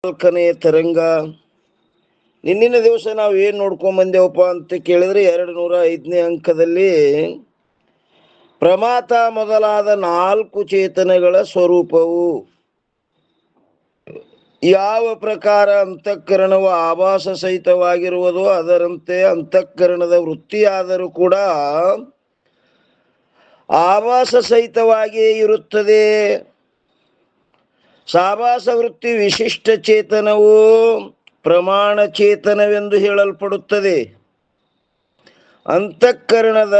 ನಾಲ್ಕನೇ ತರಂಗ. ನಿನ್ನಿನ ದಿವಸ ನಾವು ಏನು ನೋಡ್ಕೊಂಡ್ ಬಂದೇವಪ್ಪ ಅಂತ ಕೇಳಿದ್ರೆ 205ನೇ ಅಂಕದಲ್ಲಿ ಪ್ರಮಾತ ಮೊದಲಾದ 4 ಚೇತನಗಳ ಸ್ವರೂಪವು ಯಾವ ಪ್ರಕಾರ ಅಂತಃಕರಣವು ಆಭಾಸ ಸಹಿತವಾಗಿರುವುದು ಅದರಂತೆ ಅಂತಃಕರಣದ ವೃತ್ತಿಯಾದರೂ ಕೂಡ ಆಭಾಸ ಸಹಿತವಾಗಿಯೇ ಇರುತ್ತದೆ. ಸಾಭಾಸ ವೃತ್ತಿ ವಿಶಿಷ್ಟ ಚೇತನವು ಪ್ರಮಾಣ ಚೇತನವೆಂದು ಹೇಳಲ್ಪಡುತ್ತದೆ. ಅಂತಃಕರಣದ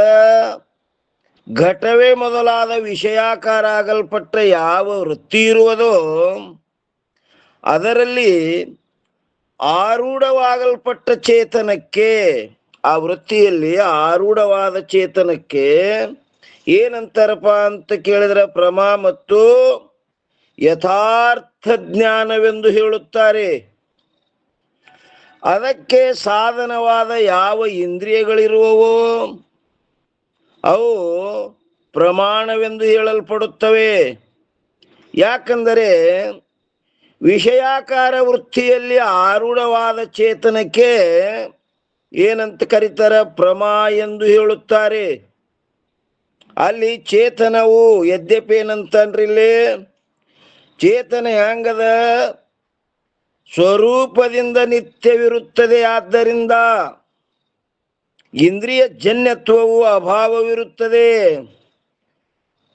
ಘಟವೇ ಮೊದಲಾದ ವಿಷಯಾಕಾರ ಆಗಲ್ಪಟ್ಟ ಯಾವ ವೃತ್ತಿ ಇರುವುದೋ ಅದರಲ್ಲಿ ಆರೂಢವಾಗಲ್ಪಟ್ಟ ಚೇತನಕ್ಕೆ, ಆ ವೃತ್ತಿಯಲ್ಲಿ ಆರೂಢವಾದ ಚೇತನಕ್ಕೆ ಏನಂತಾರಪ್ಪ ಅಂತ ಕೇಳಿದ್ರೆ ಪ್ರಮಾ ಮತ್ತು ಯಥಾರ್ಥ ಜ್ಞಾನವೆಂದು ಹೇಳುತ್ತಾರೆ. ಅದಕ್ಕೆ ಸಾಧನವಾದ ಯಾವ ಇಂದ್ರಿಯಗಳಿರುವವೋ ಅವು ಪ್ರಮಾಣವೆಂದು ಹೇಳಲ್ಪಡುತ್ತವೆ. ಯಾಕಂದರೆ ವಿಷಯಾಕಾರ ವೃತ್ತಿಯಲ್ಲಿ ಆರೂಢವಾದ ಚೇತನಕ್ಕೆ ಏನಂತ ಕರೀತಾರೆ? ಪ್ರಮಾ ಎಂದು ಹೇಳುತ್ತಾರೆ. ಅಲ್ಲಿ ಚೇತನವು ಯದ್ಯಪಿ ಏನಂತನ್ರಿ, ಇಲ್ಲಿ ಚೇತನ ಹೆಂಗದ? ಸ್ವರೂಪದಿಂದ ನಿತ್ಯವಿರುತ್ತದೆ. ಆದ್ದರಿಂದ ಇಂದ್ರಿಯ ಜನ್ಯತ್ವವು ಅಭಾವವಿರುತ್ತದೆ.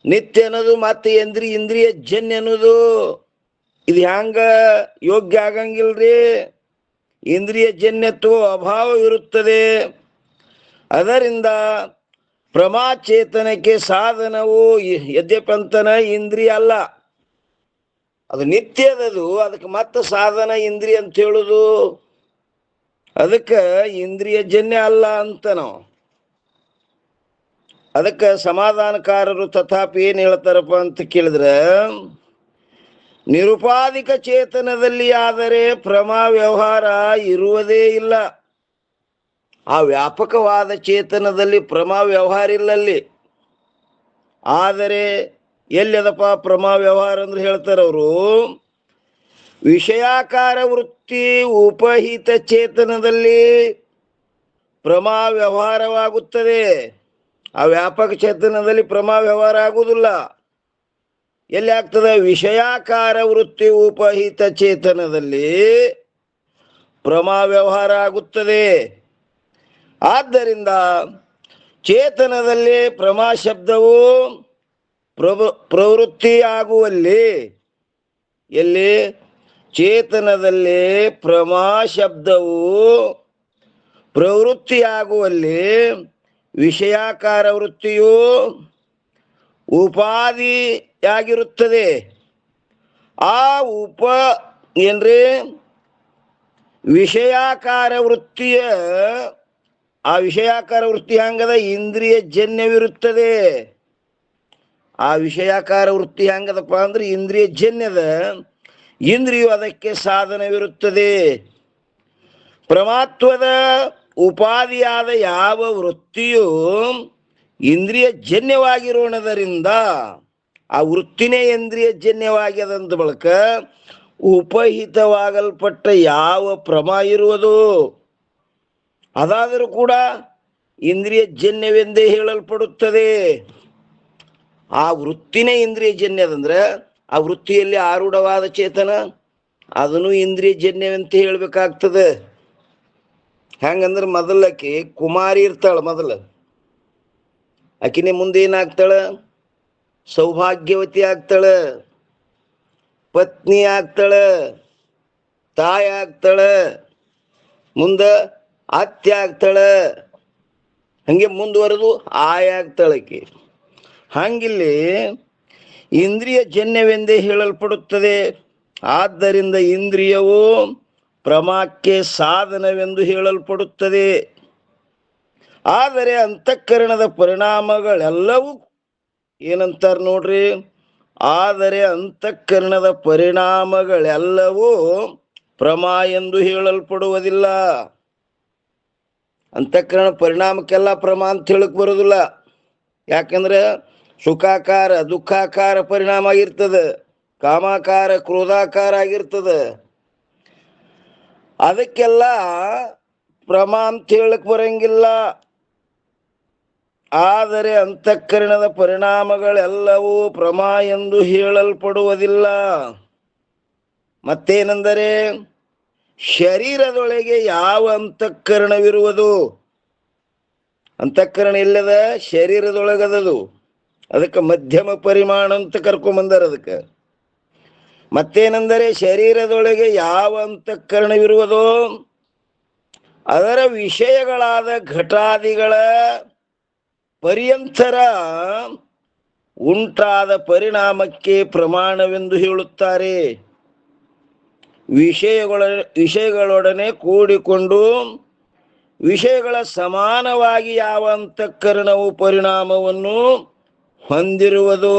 ನಿತ್ಯ ಅನ್ನೋದು ಮತ್ತೆ ಇಂದ್ರಿಯ ಜನ್ಯ ಅನ್ನೋದು ಇದು ಹ್ಯಾಂಗ ಯೋಗ್ಯ ಆಗಂಗಿಲ್ರಿ. ಇಂದ್ರಿಯ ಜನ್ಯತ್ವ ಅಭಾವವಿರುತ್ತದೆ. ಅದರಿಂದ ಪ್ರಮಾಚೇತನಕ್ಕೆ ಸಾಧನವು ಯದ್ಯಪಂತನ ಇಂದ್ರಿಯ ಅಲ್ಲ, ಅದು ನಿತ್ಯದದು. ಅದಕ್ಕೆ ಮತ್ತೆ ಸಾಧನ ಇಂದ್ರಿಯ ಅಂತ ಹೇಳುದು, ಅದಕ್ಕೆ ಇಂದ್ರಿಯ ಜನ್ಯ ಅಲ್ಲ ಅಂತ ನಾವು. ಅದಕ್ಕೆ ಸಮಾಧಾನಕಾರರು ತಥಾಪಿ ಏನ್ ಹೇಳ್ತಾರಪ್ಪ ಅಂತ ಕೇಳಿದ್ರೆ, ನಿರುಪಾಧಿಕ ಚೇತನದಲ್ಲಿ ಆದರೆ ಪ್ರಮಾ ವ್ಯವಹಾರ ಇರುವುದೇ ಇಲ್ಲ. ಆ ವ್ಯಾಪಕವಾದ ಚೇತನದಲ್ಲಿ ಪ್ರಮಾ ವ್ಯವಹಾರ ಇಲ್ಲಲ್ಲಿ. ಆದರೆ ಎಲ್ಲದಪ್ಪ ಪ್ರಮಾ ವ್ಯವಹಾರ ಅಂದ್ರೆ ಹೇಳ್ತಾರವರು, ವಿಷಯಾಕಾರ ವೃತ್ತಿ ಉಪಹಿತ ಚೇತನದಲ್ಲಿ ಪ್ರಮಾ ವ್ಯವಹಾರವಾಗುತ್ತದೆ. ಆ ವ್ಯಾಪಕ ಚೇತನದಲ್ಲಿ ಪ್ರಮಾ ವ್ಯವಹಾರ ಆಗುವುದಿಲ್ಲ. ಎಲ್ಲಿ ಆಗ್ತದೆ? ವಿಷಯಾಕಾರ ವೃತ್ತಿ ಉಪಹಿತ ಚೇತನದಲ್ಲಿ ಪ್ರಮಾ ವ್ಯವಹಾರ ಆಗುತ್ತದೆ. ಆದ್ದರಿಂದ ಚೇತನದಲ್ಲಿ ಪ್ರಮಾ ಶಬ್ದವು ಪ್ರವೃತ್ತಿ ಆಗುವಲ್ಲಿ, ಎಲ್ಲಿ ಚೇತನದಲ್ಲಿ ಪ್ರಮಾ ಶಬ್ದವು ಪ್ರವೃತ್ತಿಯಾಗುವಲ್ಲಿ ವಿಷಯಾಕಾರ ವೃತ್ತಿಯು ಉಪಾಧಿಯಾಗಿರುತ್ತದೆ. ಆ ಏನ್ರಿ ವಿಷಯಾಕಾರ ವೃತ್ತಿಯ, ಆ ವಿಷಯಾಕಾರ ವೃತ್ತಿ ಹಂಗದ? ಇಂದ್ರಿಯ ಜನ್ಯವಿರುತ್ತದೆ. ಆ ವಿಷಯಾಕಾರ ವೃತ್ತಿ ಹಂಗದಪ್ಪ ಅಂದ್ರೆ ಇಂದ್ರಿಯ ಜನ್ಯದ. ಇಂದ್ರಿಯು ಅದಕ್ಕೆ ಸಾಧನವಿರುತ್ತದೆ. ಪ್ರಮಾತ್ವದ ಉಪಾಧಿಯಾದ ಯಾವ ವೃತ್ತಿಯು ಇಂದ್ರಿಯ ಜನ್ಯವಾಗಿರೋಣದರಿಂದ ಆ ವೃತ್ತಿನೇ ಇಂದ್ರಿಯ ಜನ್ಯವಾಗ್ಯದಂತ ಬಳಕ ಉಪಹಿತವಾಗಲ್ಪಟ್ಟ ಯಾವ ಪ್ರಮಾ ಇರುವುದು ಅದಾದರೂ ಕೂಡ ಇಂದ್ರಿಯ ಜನ್ಯವೆಂದೇ ಹೇಳಲ್ಪಡುತ್ತದೆ. ಆ ವೃತ್ತಿನೇ ಇಂದ್ರಿಯ ಜನ್ಯದಂದ್ರೆ ಆ ವೃತ್ತಿಯಲ್ಲಿ ಆರೂಢವಾದ ಚೇತನ ಅದನ್ನು ಇಂದ್ರಿಯ ಜನ್ಯವಂತ ಹೇಳ್ಬೇಕಾಗ್ತದೆ. ಹೆಂಗಂದ್ರೆ ಮೊದಲಕ್ಕೆ ಕುಮಾರಿ ಇರ್ತಾಳ, ಮೊದಲು ಆಕಿನೇ ಮುಂದೆ ಏನಾಗ್ತಾಳ? ಸೌಭಾಗ್ಯವತಿ ಆಗ್ತಾಳ, ಪತ್ನಿ ಆಗ್ತಾಳ, ತಾಯಿ ಆಗ್ತಾಳ, ಮುಂದ ಅತ್ತೆ ಆಗ್ತಾಳ, ಹಂಗೆ ಮುಂದುವರೆದು ಆಯ ಆಗ್ತಾಳಕಿ. ಹಂಗಿಲ್ಲಿ ಇಂದ್ರಿಯ ಜನ್ಯವೆಂದೇ ಹೇಳಲ್ಪಡುತ್ತದೆ. ಆದ್ದರಿಂದ ಇಂದ್ರಿಯವು ಪ್ರಮಾಕ್ಕೆ ಸಾಧನವೆಂದು ಹೇಳಲ್ಪಡುತ್ತದೆ. ಆದರೆ ಅಂತಃಕರಣದ ಪರಿಣಾಮಗಳೆಲ್ಲವೂ ಏನಂತಾರ ನೋಡ್ರಿ, ಆದರೆ ಅಂತಃಕರಣದ ಪರಿಣಾಮಗಳೆಲ್ಲವೂ ಪ್ರಮಾ ಎಂದು ಹೇಳಲ್ಪಡುವುದಿಲ್ಲ. ಅಂತಃಕರಣ ಪರಿಣಾಮಕ್ಕೆಲ್ಲ ಪ್ರಮಾ ಅಂತ ಹೇಳಕ್ ಬರೋದಿಲ್ಲ. ಯಾಕಂದ್ರೆ ಸುಖಾಕಾರ ದುಃಖಾಕಾರ ಪರಿಣಾಮ ಆಗಿರ್ತದೆ, ಕಾಮಾಕಾರ ಕ್ರೋಧಾಕಾರ ಆಗಿರ್ತದೆ. ಅದಕ್ಕೆಲ್ಲ ಪ್ರಮಾ ಅಂತ ಹೇಳಕ್ ಬರಂಗಿಲ್ಲ. ಆದರೆ ಅಂತಃಕರಣದ ಪರಿಣಾಮಗಳೆಲ್ಲವೂ ಪ್ರಮಾ ಎಂದು ಹೇಳಲ್ಪಡುವುದಿಲ್ಲ. ಮತ್ತೇನೆಂದರೆ ಶರೀರದೊಳಗೆ ಯಾವ ಅಂತಃಕರಣವಿರುವುದು? ಅಂತಃಕರಣ ಇಲ್ಲದ ಶರೀರದೊಳಗದದು. ಅದಕ್ಕೆ ಮಧ್ಯಮ ಪರಿಮಾಣ ಅಂತ ಕರ್ಕೊಂಬಂದಾರ. ಅದಕ್ಕೆ ಮತ್ತೇನೆಂದರೆ ಶರೀರದೊಳಗೆ ಯಾವ ಅಂತಃಕರಣವಿರುವುದೋ ಅದರ ವಿಷಯಗಳಾದ ಘಟಾದಿಗಳ ಪರ್ಯಂತರ ಉಂಟಾದ ಪರಿಣಾಮಕ್ಕೆ ಪ್ರಮಾಣವೆಂದು ಹೇಳುತ್ತಾರೆ. ವಿಷಯಗಳೊಡನೆ ಕೂಡಿಕೊಂಡು ವಿಷಯಗಳ ಸಮಾನವಾಗಿ ಯಾವ ಅಂತಃಕರಣವು ಪರಿಣಾಮವನ್ನು ಹೊಂದಿರುವುದು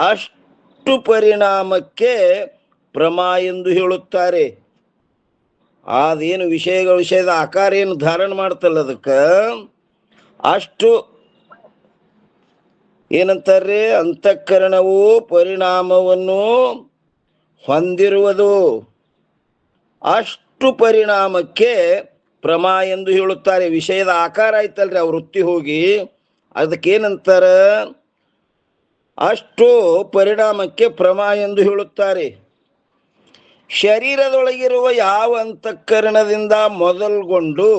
ಅಷ್ಟು ಪರಿಣಾಮಕ್ಕೆ ಪ್ರಮಾ ಎಂದು ಹೇಳುತ್ತಾರೆ. ಅದೇನು ವಿಷಯದ ಆಕಾರ ಏನು ಧಾರಣ ಮಾಡ್ತಲ್ಲ ಅದಕ್ಕೆ ಅಷ್ಟು ಏನಂತಾರೆ, ಅಂತಃಕರಣವು ಪರಿಣಾಮವನ್ನು ಹೊಂದಿರುವುದು ಅಷ್ಟು ಪರಿಣಾಮಕ್ಕೆ ಪ್ರಮಾ ಎಂದು ಹೇಳುತ್ತಾರೆ. ವಿಷಯದ ಆಕಾರ ಆಯ್ತಲ್ರಿ ಆ ವೃತ್ತಿ ಹೋಗಿ, ಅದಕ್ಕೇನಂತಾರ, ಅಷ್ಟು ಪರಿಣಾಮಕ್ಕೆ ಪ್ರಮಾ ಎಂದು ಹೇಳುತ್ತಾರೆ. ಶರೀರದೊಳಗಿರುವ ಯಾವ ಅಂತಃಕರಣದಿಂದ ಮೊದಲ್ಗೊಂಡು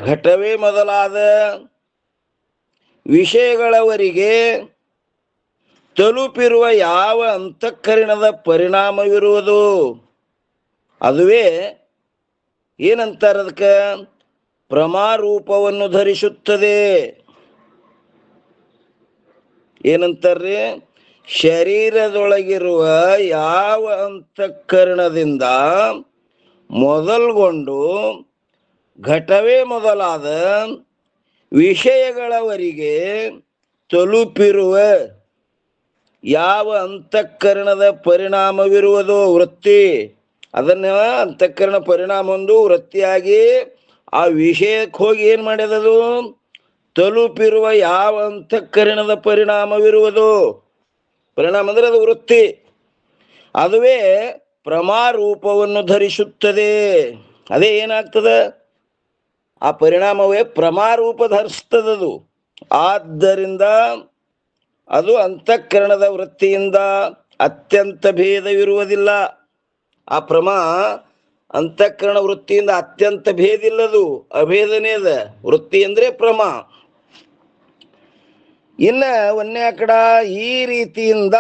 ಘಟವೇ ಮೊದಲಾದ ವಿಷಯಗಳವರೆಗೆ ತಲುಪಿರುವ ಯಾವ ಅಂತಃಕರಣದ ಪರಿಣಾಮವಿರುವುದು ಅದುವೇ ಏನಂತಾರೆ, ಅದಕ್ಕೆ ಪ್ರಮಾರೂಪವನ್ನು ಧರಿಸುತ್ತದೆ. ಏನಂತಾರ್ರಿ? ಶರೀರದೊಳಗಿರುವ ಯಾವ ಅಂತಃಕರಣದಿಂದ ಮೊದಲ್ಗೊಂಡು ಘಟವೇ ಮೊದಲಾದ ವಿಷಯಗಳವರೆಗೆ ತಲುಪಿರುವ ಯಾವ ಅಂತಃಕರಣದ ಪರಿಣಾಮವಿರುವುದೋ ವೃತ್ತಿ, ಅದನ್ನ ಅಂತಃಕರಣ ಪರಿಣಾಮ ಒಂದು ವೃತ್ತಿಯಾಗಿ ಆ ವಿಷಯಕ್ಕೆ ಹೋಗಿ ಏನ್ ಮಾಡ್ಯದದು, ತಲುಪಿರುವ ಯಾವ ಅಂತಃಕರಣದ ಪರಿಣಾಮವಿರುವುದು. ಪರಿಣಾಮ ಅಂದ್ರೆ ಅದು ವೃತ್ತಿ, ಅದುವೇ ಪ್ರಮಾರೂಪವನ್ನು ಧರಿಸುತ್ತದೆ. ಅದೇ ಏನಾಗ್ತದ, ಆ ಪರಿಣಾಮವೇ ಪ್ರಮಾರೂಪ ಧರಿಸ್ತದದು. ಆದ್ದರಿಂದ ಅದು ಅಂತಃಕರಣದ ವೃತ್ತಿಯಿಂದ ಅತ್ಯಂತ ಭೇದವಿರುವುದಿಲ್ಲ. ಆ ಪ್ರಮಾ ಅಂತಃಕರಣ ವೃತ್ತಿಯಿಂದ ಅತ್ಯಂತ ಭೇದಿಲ್ಲದು, ಅಭೇದನೇ ಅದ. ವೃತ್ತಿ ಅಂದ್ರೆ ಪ್ರಮಾ. ಇನ್ನ ಒಂದೇ ಕಡ ಈ ರೀತಿಯಿಂದ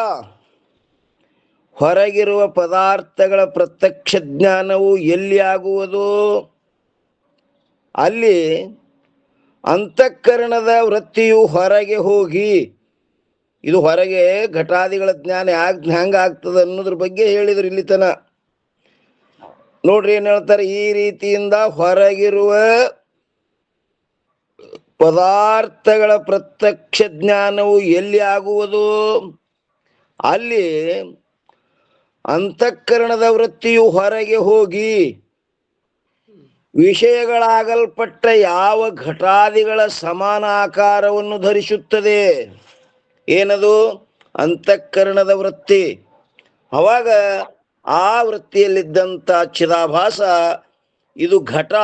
ಹೊರಗಿರುವ ಪದಾರ್ಥಗಳ ಪ್ರತ್ಯಕ್ಷ ಜ್ಞಾನವು ಎಲ್ಲಿ ಆಗುವುದು? ಅಲ್ಲಿ ಅಂತಃಕರಣದ ವೃತ್ತಿಯು ಹೊರಗೆ ಹೋಗಿ, ಇದು ಹೊರಗೆ ಘಟಾದಿಗಳ ಜ್ಞಾನ ಹೆಂಗ ಆಗ್ತದ ಅನ್ನೋದ್ರ ಬಗ್ಗೆ ಹೇಳಿದ್ರು ಇಲ್ಲಿ ತನ. ನೋಡ್ರಿ ಏನ್ ಹೇಳ್ತಾರೆ, ಈ ರೀತಿಯಿಂದ ಹೊರಗಿರುವ ಪದಾರ್ಥಗಳ ಪ್ರತ್ಯಕ್ಷ ಜ್ಞಾನವು ಎಲ್ಲಿ ಆಗುವುದು? ಅಲ್ಲಿ ಅಂತಃಕರಣದ ವೃತ್ತಿಯು ಹೊರಗೆ ಹೋಗಿ ವಿಷಯಗಳಾಗಲ್ಪಟ್ಟ ಯಾವ ಘಟಾದಿಗಳ ಸಮಾನ ಆಕಾರವನ್ನು ಧರಿಸುತ್ತದೆ. ಏನದು? ಅಂತಃಕರಣದ ವೃತ್ತಿ. ಅವಾಗ ಆ ವೃತ್ತಿಯಲ್ಲಿದ್ದಂಥ ಚಿದಾಭಾಸ ಇದು ಘಟ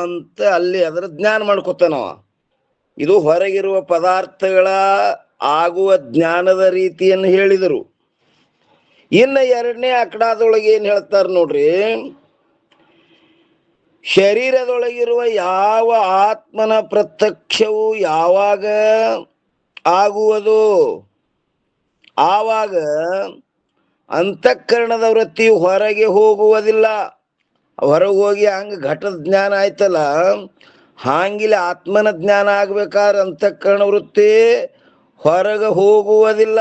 ಅಂತ ಅಲ್ಲಿ ಅದರ ಜ್ಞಾನ ಮಾಡ್ಕೊತಾನವ. ಇದು ಹೊರಗಿರುವ ಪದಾರ್ಥಗಳ ಆಗುವ ಜ್ಞಾನದ ರೀತಿಯನ್ನು ಹೇಳಿದರು. ಇನ್ನು ಎರಡನೇ ಅಕಡಾದೊಳಗೆ ಏನ್ ಹೇಳ್ತಾರೆ ನೋಡ್ರಿ, ಶರೀರದೊಳಗಿರುವ ಯಾವ ಆತ್ಮನ ಪ್ರತ್ಯಕ್ಷವು ಯಾವಾಗ ಆಗುವುದು? ಆವಾಗ ಅಂತಃಕರಣದ ವೃತ್ತಿ ಹೊರಗೆ ಹೋಗುವುದಿಲ್ಲ. ಹೊರಗೆ ಹೋಗಿ ಹಂಗ ಘಟದ ಜ್ಞಾನ ಆಯ್ತಲ್ಲ, ಹಾಂಗಿಲ್ಲ ಆತ್ಮನ ಜ್ಞಾನ ಆಗ್ಬೇಕಾದ್ರೆ ಅಂತಃಕರಣ ವೃತ್ತಿ ಹೊರಗೆ ಹೋಗುವುದಿಲ್ಲ.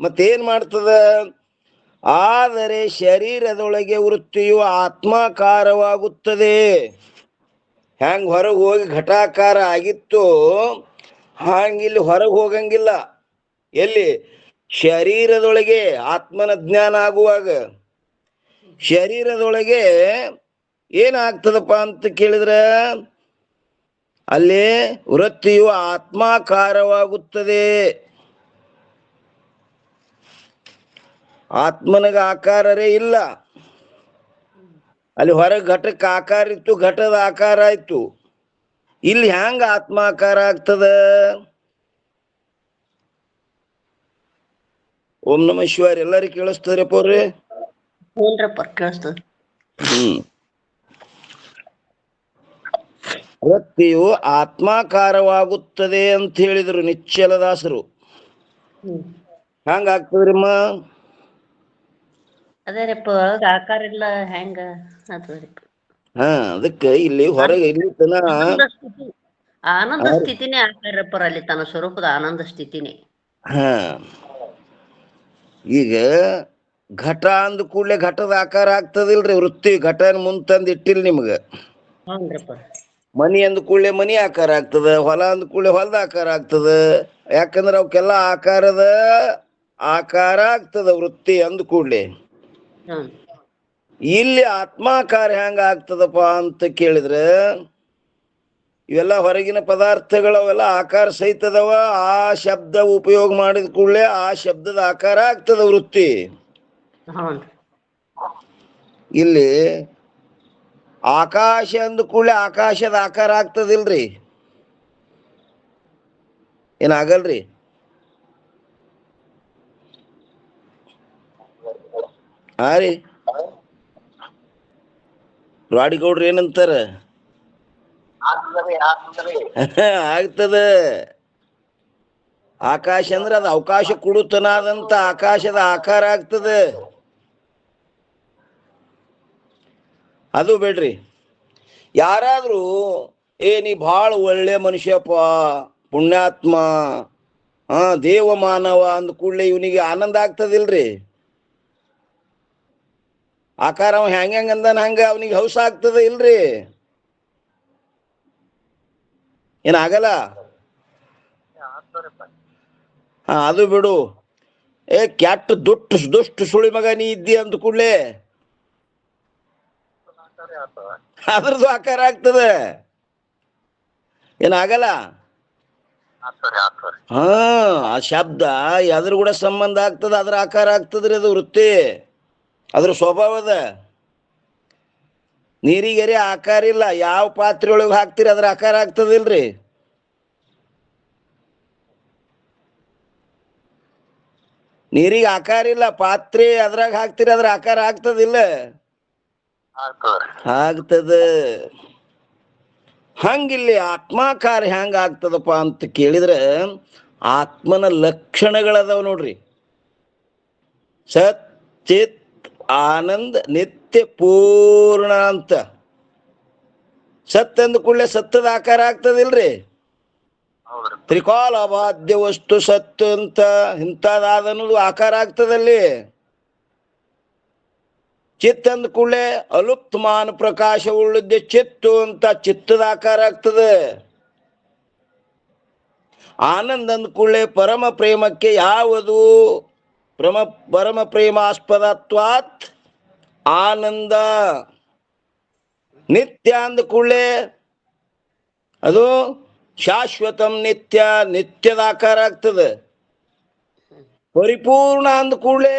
ಮತ್ತೇನ್ ಮಾಡ್ತದ? ಆದರೆ ಶರೀರದೊಳಗೆ ವೃತ್ತಿಯು ಆತ್ಮಾಕಾರವಾಗುತ್ತದೆ. ಹ್ಯಾಂಗ ಹೊರಗೆ ಹೋಗಿ ಘಟಾಕಾರ ಆಗಿತ್ತು ಹಾಂಗಿಲ್ಲಿ ಹೊರಗೆ ಹೋಗಂಗಿಲ್ಲ. ಎಲ್ಲಿ? ಶರೀರದೊಳಗೆ ಆತ್ಮನ ಜ್ಞಾನ ಆಗುವಾಗ ಶರೀರದೊಳಗೆ ಏನಾಗ್ತದಪ್ಪ ಅಂತ ಕೇಳಿದ್ರೆ, ಅಲ್ಲಿ ವೃತ್ತಿಯು ಆತ್ಮಾಕಾರವಾಗುತ್ತದೆ. ಆತ್ಮನಿಗೆ ಆಕಾರರೇ ಇಲ್ಲ. ಅಲ್ಲಿ ಹೊರಗೆ ಘಟಕ್ಕೆ ಆಕಾರ ಇತ್ತು, ಘಟದ ಆಕಾರ ಆಯ್ತು. ಇಲ್ಲಿ ಹ್ಯಾಂಗ ಆತ್ಮಾಕಾರ ಆಗ್ತದ? ಓಂ ನಮ ಶಿವಾಯ. ಎಲ್ಲರಿಗೂ ಕೇಳಿಸ್ತದ್ರಪ್ಪ ಅವ್ರಿ? ವೃತ್ತಿಯು ಆತ್ಮಾಕಾರವಾಗುತ್ತದೆ ಅಂತ ಹೇಳಿದ್ರು ನಿಶ್ಚಲದಾಸರು. ಹಂಗಾಗ್ತದ್ರಿಮ್ಮ? ಅದೇ ರೀ ಆಕಾರ ಇಲ್ಲ, ಹೆಂಗ ಅದಕ್ಕೆ ಇಲ್ಲಿ ಹೊರಗೆ ಇಲ್ಲಿ ತನ ಆನಂದ ಸ್ಥಿತಿನೇ ಆಕಾರಪ್ಪರ, ಅಲ್ಲಿ ತನ್ನ ಸ್ವರೂಪದ ಆನಂದ ಸ್ಥಿತಿನೇ. ಈಗ ಘಟ ಅಂದ ಕೂಡಲೇ ಘಟದ ಆಕಾರ ಆಗ್ತದಿಲ್ರಿ. ವೃತ್ತಿ ಘಟನ ಮುಂದ್ ತಂದ್ ಇಟ್ಟಿಲ್ ನಿಮ್ಗ. ಮನಿ ಅಂದ ಕೂಡಲೇ ಮನಿ ಆಕಾರ ಆಗ್ತದ, ಹೊಲ ಅಂದ ಕೂಡಲೇ ಹೊಲದ ಆಕಾರ ಆಗ್ತದ. ಯಾಕಂದ್ರ ಅವಕ್ಕೆಲ್ಲ ಆಕಾರ ಆಗ್ತದ ವೃತ್ತಿ ಅಂದ ಕೂಡಲೇ. ಇಲ್ಲಿ ಆತ್ಮಾಕಾರ ಹೆಂಗ ಆಗ್ತದಪ್ಪ ಅಂತ ಕೇಳಿದ್ರೆ, ಇವೆಲ್ಲ ಹೊರಗಿನ ಪದಾರ್ಥಗಳು ಅವೆಲ್ಲ ಆಕಾರ ಸಹಿತದವ. ಆ ಶಬ್ದ ಉಪಯೋಗ ಮಾಡಿದ ಕೂಡಲೇ ಆ ಶಬ್ದದ ಆಕಾರ ಆಗ್ತದ ವೃತ್ತಿ. ಇಲ್ಲಿ ಆಕಾಶ ಅಂದ ಕೂಡಲೇ ಆಕಾಶದ ಆಕಾರ ಆಗ್ತದಿಲ್ರಿ? ಏನಾಗಲ್ರಿ? ರೀ ರಾಡಿಗೌಡ್ರು ಏನಂತಾರ? ಆಗ್ತದ. ಆಕಾಶ ಅಂದ್ರೆ ಅದು ಅವಕಾಶ ಕೊಡುತ್ತನಾದಂತ ಆಕಾಶದ ಆಕಾರ ಆಗ್ತದೆ. ಅದು ಬೇಡ್ರಿ. ಯಾರಾದ್ರೂ ನೀ ಭಾಳ ಒಳ್ಳೆ ಮನುಷ್ಯಪ್ಪ, ಪುಣ್ಯಾತ್ಮ, ದೇವ ಮಾನವ ಅಂದ ಕೂಡಲೇ ಇವನಿಗೆ ಆನಂದ ಆಗ್ತದಿಲ್ರಿ? ಆಕಾರ ಅವ ಹೆಂಗಂದನ ಹಂಗ ಅವನಿಗೆ ಹೌಸ ಆಗ್ತದ ಇಲ್ರಿ? ಏನಾಗಲ್ಲ? ಅದು ಬಿಡು. ಕೆಟ್ಟ ದುಷ್ಟ ಸುಳಿ ಮಗ ನೀ ಇದ್ದಿ ಅಂದ ಕೂಡ್ಲೆ ಅದ್ರದ್ದು ಆಕಾರ ಆಗ್ತದೆ. ಏನಾಗಲ್ಲ? ಆ ಶಬ್ದ ಅದ್ರ ಕೂಡ ಸಂಬಂಧ ಆಗ್ತದ, ಅದ್ರ ಆಕಾರ ಆಗ್ತದ್ರಿ. ಅದು ವೃತ್ತಿ, ಅದ್ರ ಸ್ವಭಾವದ. ನೀರಿಗೆರೆ ಆಕಾರ ಇಲ್ಲ. ಯಾವ ಪಾತ್ರೆ ಒಳಗೆ ಹಾಕ್ತಿರಿ ಅದ್ರ ಆಕಾರ ಆಗ್ತದಿಲ್ರಿ? ನೀರಿಗೆ ಆಕಾರ ಇಲ್ಲ, ಪಾತ್ರೆ ಅದ್ರಾಗ ಹಾಕ್ತಿರಿ ಅದ್ರ ಆಕಾರ ಆಗ್ತದಿಲ್ಲ? ಆಗ್ತದ. ಹಂಗಿಲ್ಲಿ ಆತ್ಮಾಕಾರ ಹೆಂಗ ಆಗ್ತದಪ್ಪ ಅಂತ ಕೇಳಿದ್ರೆ, ಆತ್ಮನ ಲಕ್ಷಣಗಳದಾವ ನೋಡ್ರಿ. ಸತ್ ಚಿತ್ ಆನಂದ ನಿತ್ಯ ಪೂರ್ಣ ಅಂತ. ಸತ್ ಅಂದ ಕೂಡಲೇ ಸತ್ತದ ಆಕಾರ ಆಗ್ತದಿಲ್ರಿ? ತ್ರಿಕಾಲ ಬಾಧ್ಯ ವಸ್ತು ಸತ್ತು ಅಂತ ಇಂಥದಾದ ಅನ್ನೋದು ಆಕಾರ ಆಗ್ತದಲ್ಲಿ. ಚಿತ್ತ ಅಂದ ಕೂಡಲೇ ಅಲುಪ್ತಮಾನ ಪ್ರಕಾಶ ಉಳ್ಳಿದ್ದೆ ಚಿತ್ತು ಅಂತ ಚಿತ್ತದ ಆಕಾರ ಆಗ್ತದೆ. ಆನಂದ ಅಂದ ಕೂಡಲೇ ಪರಮ ಪ್ರೇಮಕ್ಕೆ ಯಾವುದು ಪರಮ ಪ್ರೇಮಾಸ್ಪದತ್ವಾತ್ ಆನಂದ. ನಿತ್ಯ ಅಂದ ಕೂಡಲೇ ಅದು ಶಾಶ್ವತಂ ನಿತ್ಯ, ನಿತ್ಯದ ಆಕಾರ ಆಗ್ತದೆ. ಪರಿಪೂರ್ಣ ಅಂದ ಕೂಡಲೇ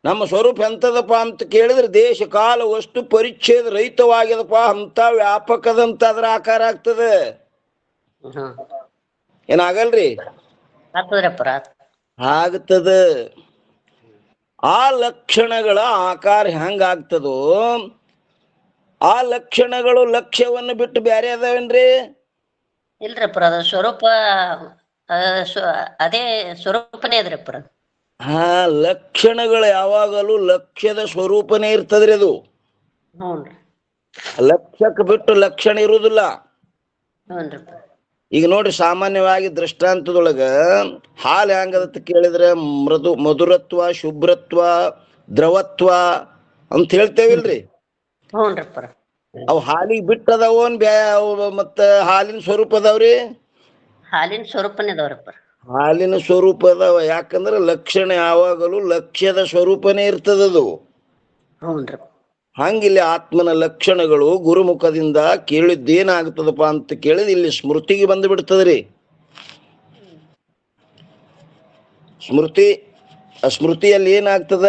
ನಮ್ಮ ಸ್ವರೂಪ ಎಂತದಪ್ಪ ಅಂತ ಕೇಳಿದ್ರೆ, ದೇಶ ಕಾಲ ವಸ್ತು ಪರಿಚ್ಛೇದ ರಹಿತವಾಗ್ಯದಪ್ಪ, ಅಂತ ವ್ಯಾಪಕದಂತ ಅದ್ರ ಆಕಾರ ಆಗ್ತದೆ. ಏನಾಗಲ್ರಿ? ಆಗ್ತದ. ಆ ಲಕ್ಷಣಗಳ ಆಕಾರ ಹೆಂಗಾಗ್ತದೋ, ಆ ಲಕ್ಷಣಗಳು ಲಕ್ಷ್ಯವನ್ನು ಬಿಟ್ಟು ಬೇರೆ ಅದಾವೇನ್ರಿ? ಇಲ್ರಪ್ಪರ, ಅದ ಸ್ವರೂಪ ಅದೇ ಸ್ವರೂಪನೇ ಅದ್ರಪ್ಪರ. ಲಕ್ಷಣಗಳು ಯಾವಾಗಲೂ ಲಕ್ಷ್ಯದ ಸ್ವರೂಪನೇ ಇರ್ತದ್ರಿ. ಅದು ಲಕ್ಷ್ಯಕ್ಕೆ ಬಿಟ್ಟು ಲಕ್ಷಣ ಇರುವುದಿಲ್ಲ. ಈಗ ನೋಡ್ರಿ, ಸಾಮಾನ್ಯವಾಗಿ ದೃಷ್ಟಾಂತದೊಳಗ ಹಾಲು ಹೆಂಗದತ್ತ ಕೇಳಿದ್ರೆ ಮಧುರತ್ವ, ಶುಭ್ರತ್ವ, ದ್ರವತ್ವ ಅಂತ ಹೇಳ್ತೇವಿಲ್ರಿ? ಅವ್ ಹಾಲಿಗೆ ಬಿಟ್ಟದವನ್ ಮತ್ತ ಹಾಲಿನ ಸ್ವರೂಪ ಅದಾವ್ರಿ? ಹಾಲಿನ ಸ್ವರೂಪನೇ ಅದಾವ್ರಪ್ಪ. ಹಾಲಿನ ಸ್ವರೂಪ ಅದಾವ. ಯಾಕಂದ್ರೆ ಲಕ್ಷಣ ಯಾವಾಗಲೂ ಲಕ್ಷ್ಯದ ಸ್ವರೂಪನೇ ಇರ್ತದದು. ಹಂಗಿಲ್ಲಿ ಆತ್ಮನ ಲಕ್ಷಣಗಳು ಗುರುಮುಖದಿಂದ ಕೇಳಿದ್ದೇನಾಗ್ತದಪ್ಪ ಅಂತ ಕೇಳಿದ್ ಇಲ್ಲಿ ಸ್ಮೃತಿಗೆ ಬಂದು ಬಿಡ್ತದ್ರಿ. ಸ್ಮೃತಿಯಲ್ಲಿ ಏನಾಗ್ತದ,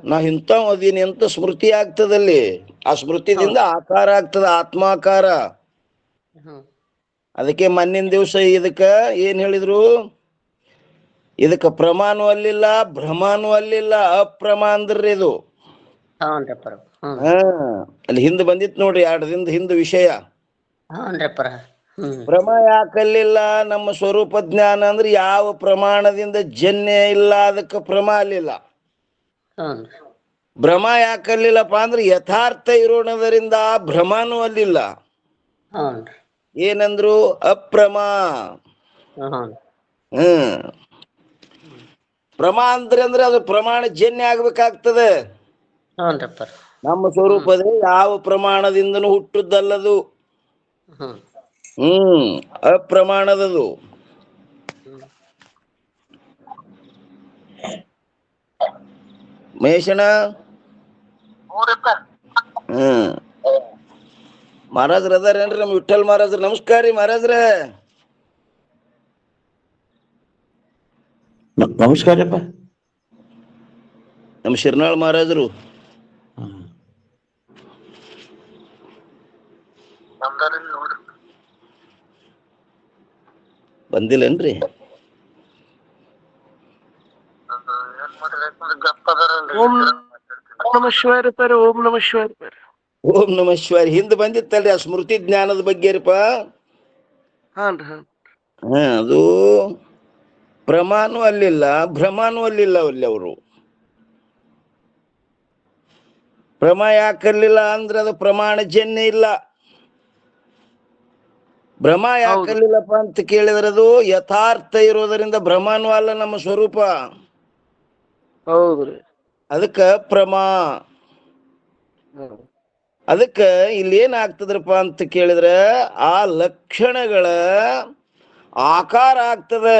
ನಾ ಇಂಥವ್ ಅದೀನಿ ಅಂತ ಸ್ಮೃತಿ ಆಗ್ತದಲ್ಲಿ. ಆ ಸ್ಮೃತಿದಿಂದ ಆಕಾರ ಆಗ್ತದ, ಆತ್ಮಾಕಾರ. ಹ್ಮ್ ಅದಕ್ಕೆ ಮೊನ್ನಿನ ದಿವಸ ಇದಕ್ಕ ಏನ್ ಹೇಳಿದ್ರು, ಇದಕ್ಕ ಪ್ರಮಾಣೂ ಅಲ್ಲಿಲ್ಲ ಭ್ರಮಾನೂ ಅಲ್ಲಿಲ್ಲ, ಅಪ್ರಮ ಅಂದ್ರಿ ಇದು. ಹೌನ್ರಪ್ಪರ. ಹ್ಮ್ ಹಾ, ಅಲ್ಲಿ ಹಿಂದ್ ಬಂದಿತ್ ನೋಡ್ರಿ, 2 ದಿನದ ಹಿಂದ್ ವಿಷಯ. ಹೌನ್ರಪ್ಪರ. ಹ್ಮ್ ಭ್ರಮ ಯಾಕಲ್ಲಿಲ್ಲ? ನಮ್ಮ ಸ್ವರೂಪ ಜ್ಞಾನ ಅಂದ್ರೆ ಯಾವ ಪ್ರಮಾಣದಿಂದ ಜನ್ಯ ಇಲ್ಲ, ಅದಕ್ಕೆ ಭ್ರಮ ಅಲ್ಲಿಲ್ಲ. ಹೌನ್ ಭ್ರಮ ಯಾಕಲ್ಲಿಲ್ಲಪ್ಪ ಅಂದ್ರೆ ಯಥಾರ್ಥ ಇರೋಣದರಿಂದ ಭ್ರಮಾನೂ ಅಲ್ಲಿಲ್ಲ. ಹೌನ್ರಿ. ಏನಂದ್ರು? ಅಪ್ರಮ. ಹೌನ್ ಹ್ಮ್ ಪ್ರಮಾ ಅಂದ್ರೆ ಅದು ಪ್ರಮಾಣ ಜನ್ಯ ಆಗ್ಬೇಕಾಗ್ತದೆ. ಹೌನ್ರಪ್ಪರ. ನಮ್ಮ ಸ್ವರೂಪದಲ್ಲಿ ಯಾವ ಪ್ರಮಾಣದಿಂದನೂ ಹುಟ್ಟುದಲ್ಲದು. ಹ್ಮ್ ಅಪ್ರಮಾಣದದು. ಹ್ಮ್ ಮಹೇಶಣ್ಣ. ಹ್ಮ್ ಮಹಾರಾಜ್ರ ಅದಾರೇನ್ರಿ? ನಮ್ ವಿಠಲ್ ಮಹಾರಾಜ್ರ. ನಮಸ್ಕಾರ ರೀ ಮಹಾರಾಜ್ರ. ನಮಸ್ಕಾರಪ್ಪ. ನಮ್ ಶಿರ್ನಾಳ್ ಮಹಾರಾಜರು. ಬಂದಿಲ್ಲೇನ್ರಿ? ಓಂ ನಮ ಶಿವಾಯ ರೀ. ಓಂ ನಮ ಶಿವಾಯ ರೀ. ಓಂ ನಮ ಶಿವಾಯ. ಹಿಂದ್ ಬಂದಿತ್ತಲ್ರಿ ಆ ಸ್ಮೃತಿ ಜ್ಞಾನದ ಬಗ್ಗೆ ರೀಪ. ಹಾನ್ರಿ ಹಾನ್ ಅದು ಪ್ರಮಾಣೂ ಅಲ್ಲಿಲ್ಲ ಭ್ರಮಾನೂ ಅಲ್ಲಿಲ್ಲ ಅಲ್ಲಿ. ಅವರು ಭ್ರಮ ಯಾಕಲ್ಲಿಲ್ಲ ಅಂದ್ರೆ ಅದು ಪ್ರಮಾಣ ಜನ್ಯ ಇಲ್ಲ. ಭ್ರಮ ಯಾಕಲ್ಲಿಲ್ಲಪ್ಪ ಅಂತ ಕೇಳಿದ್ರೆ ಅದು ಯಥಾರ್ಥ ಇರೋದರಿಂದ ಭ್ರಮಾನೂ ಅಲ್ಲ ನಮ್ಮ ಸ್ವರೂಪ. ಹೌದ್ರಿ. ಅದಕ್ಕ ಪ್ರಮಾ. ಅದಕ್ಕ ಇಲ್ಲಿ ಏನಾಗ್ತದ್ರಪ್ಪ ಅಂತ ಕೇಳಿದ್ರೆ ಆ ಲಕ್ಷಣಗಳ ಆಕಾರ ಆಗ್ತದೆ.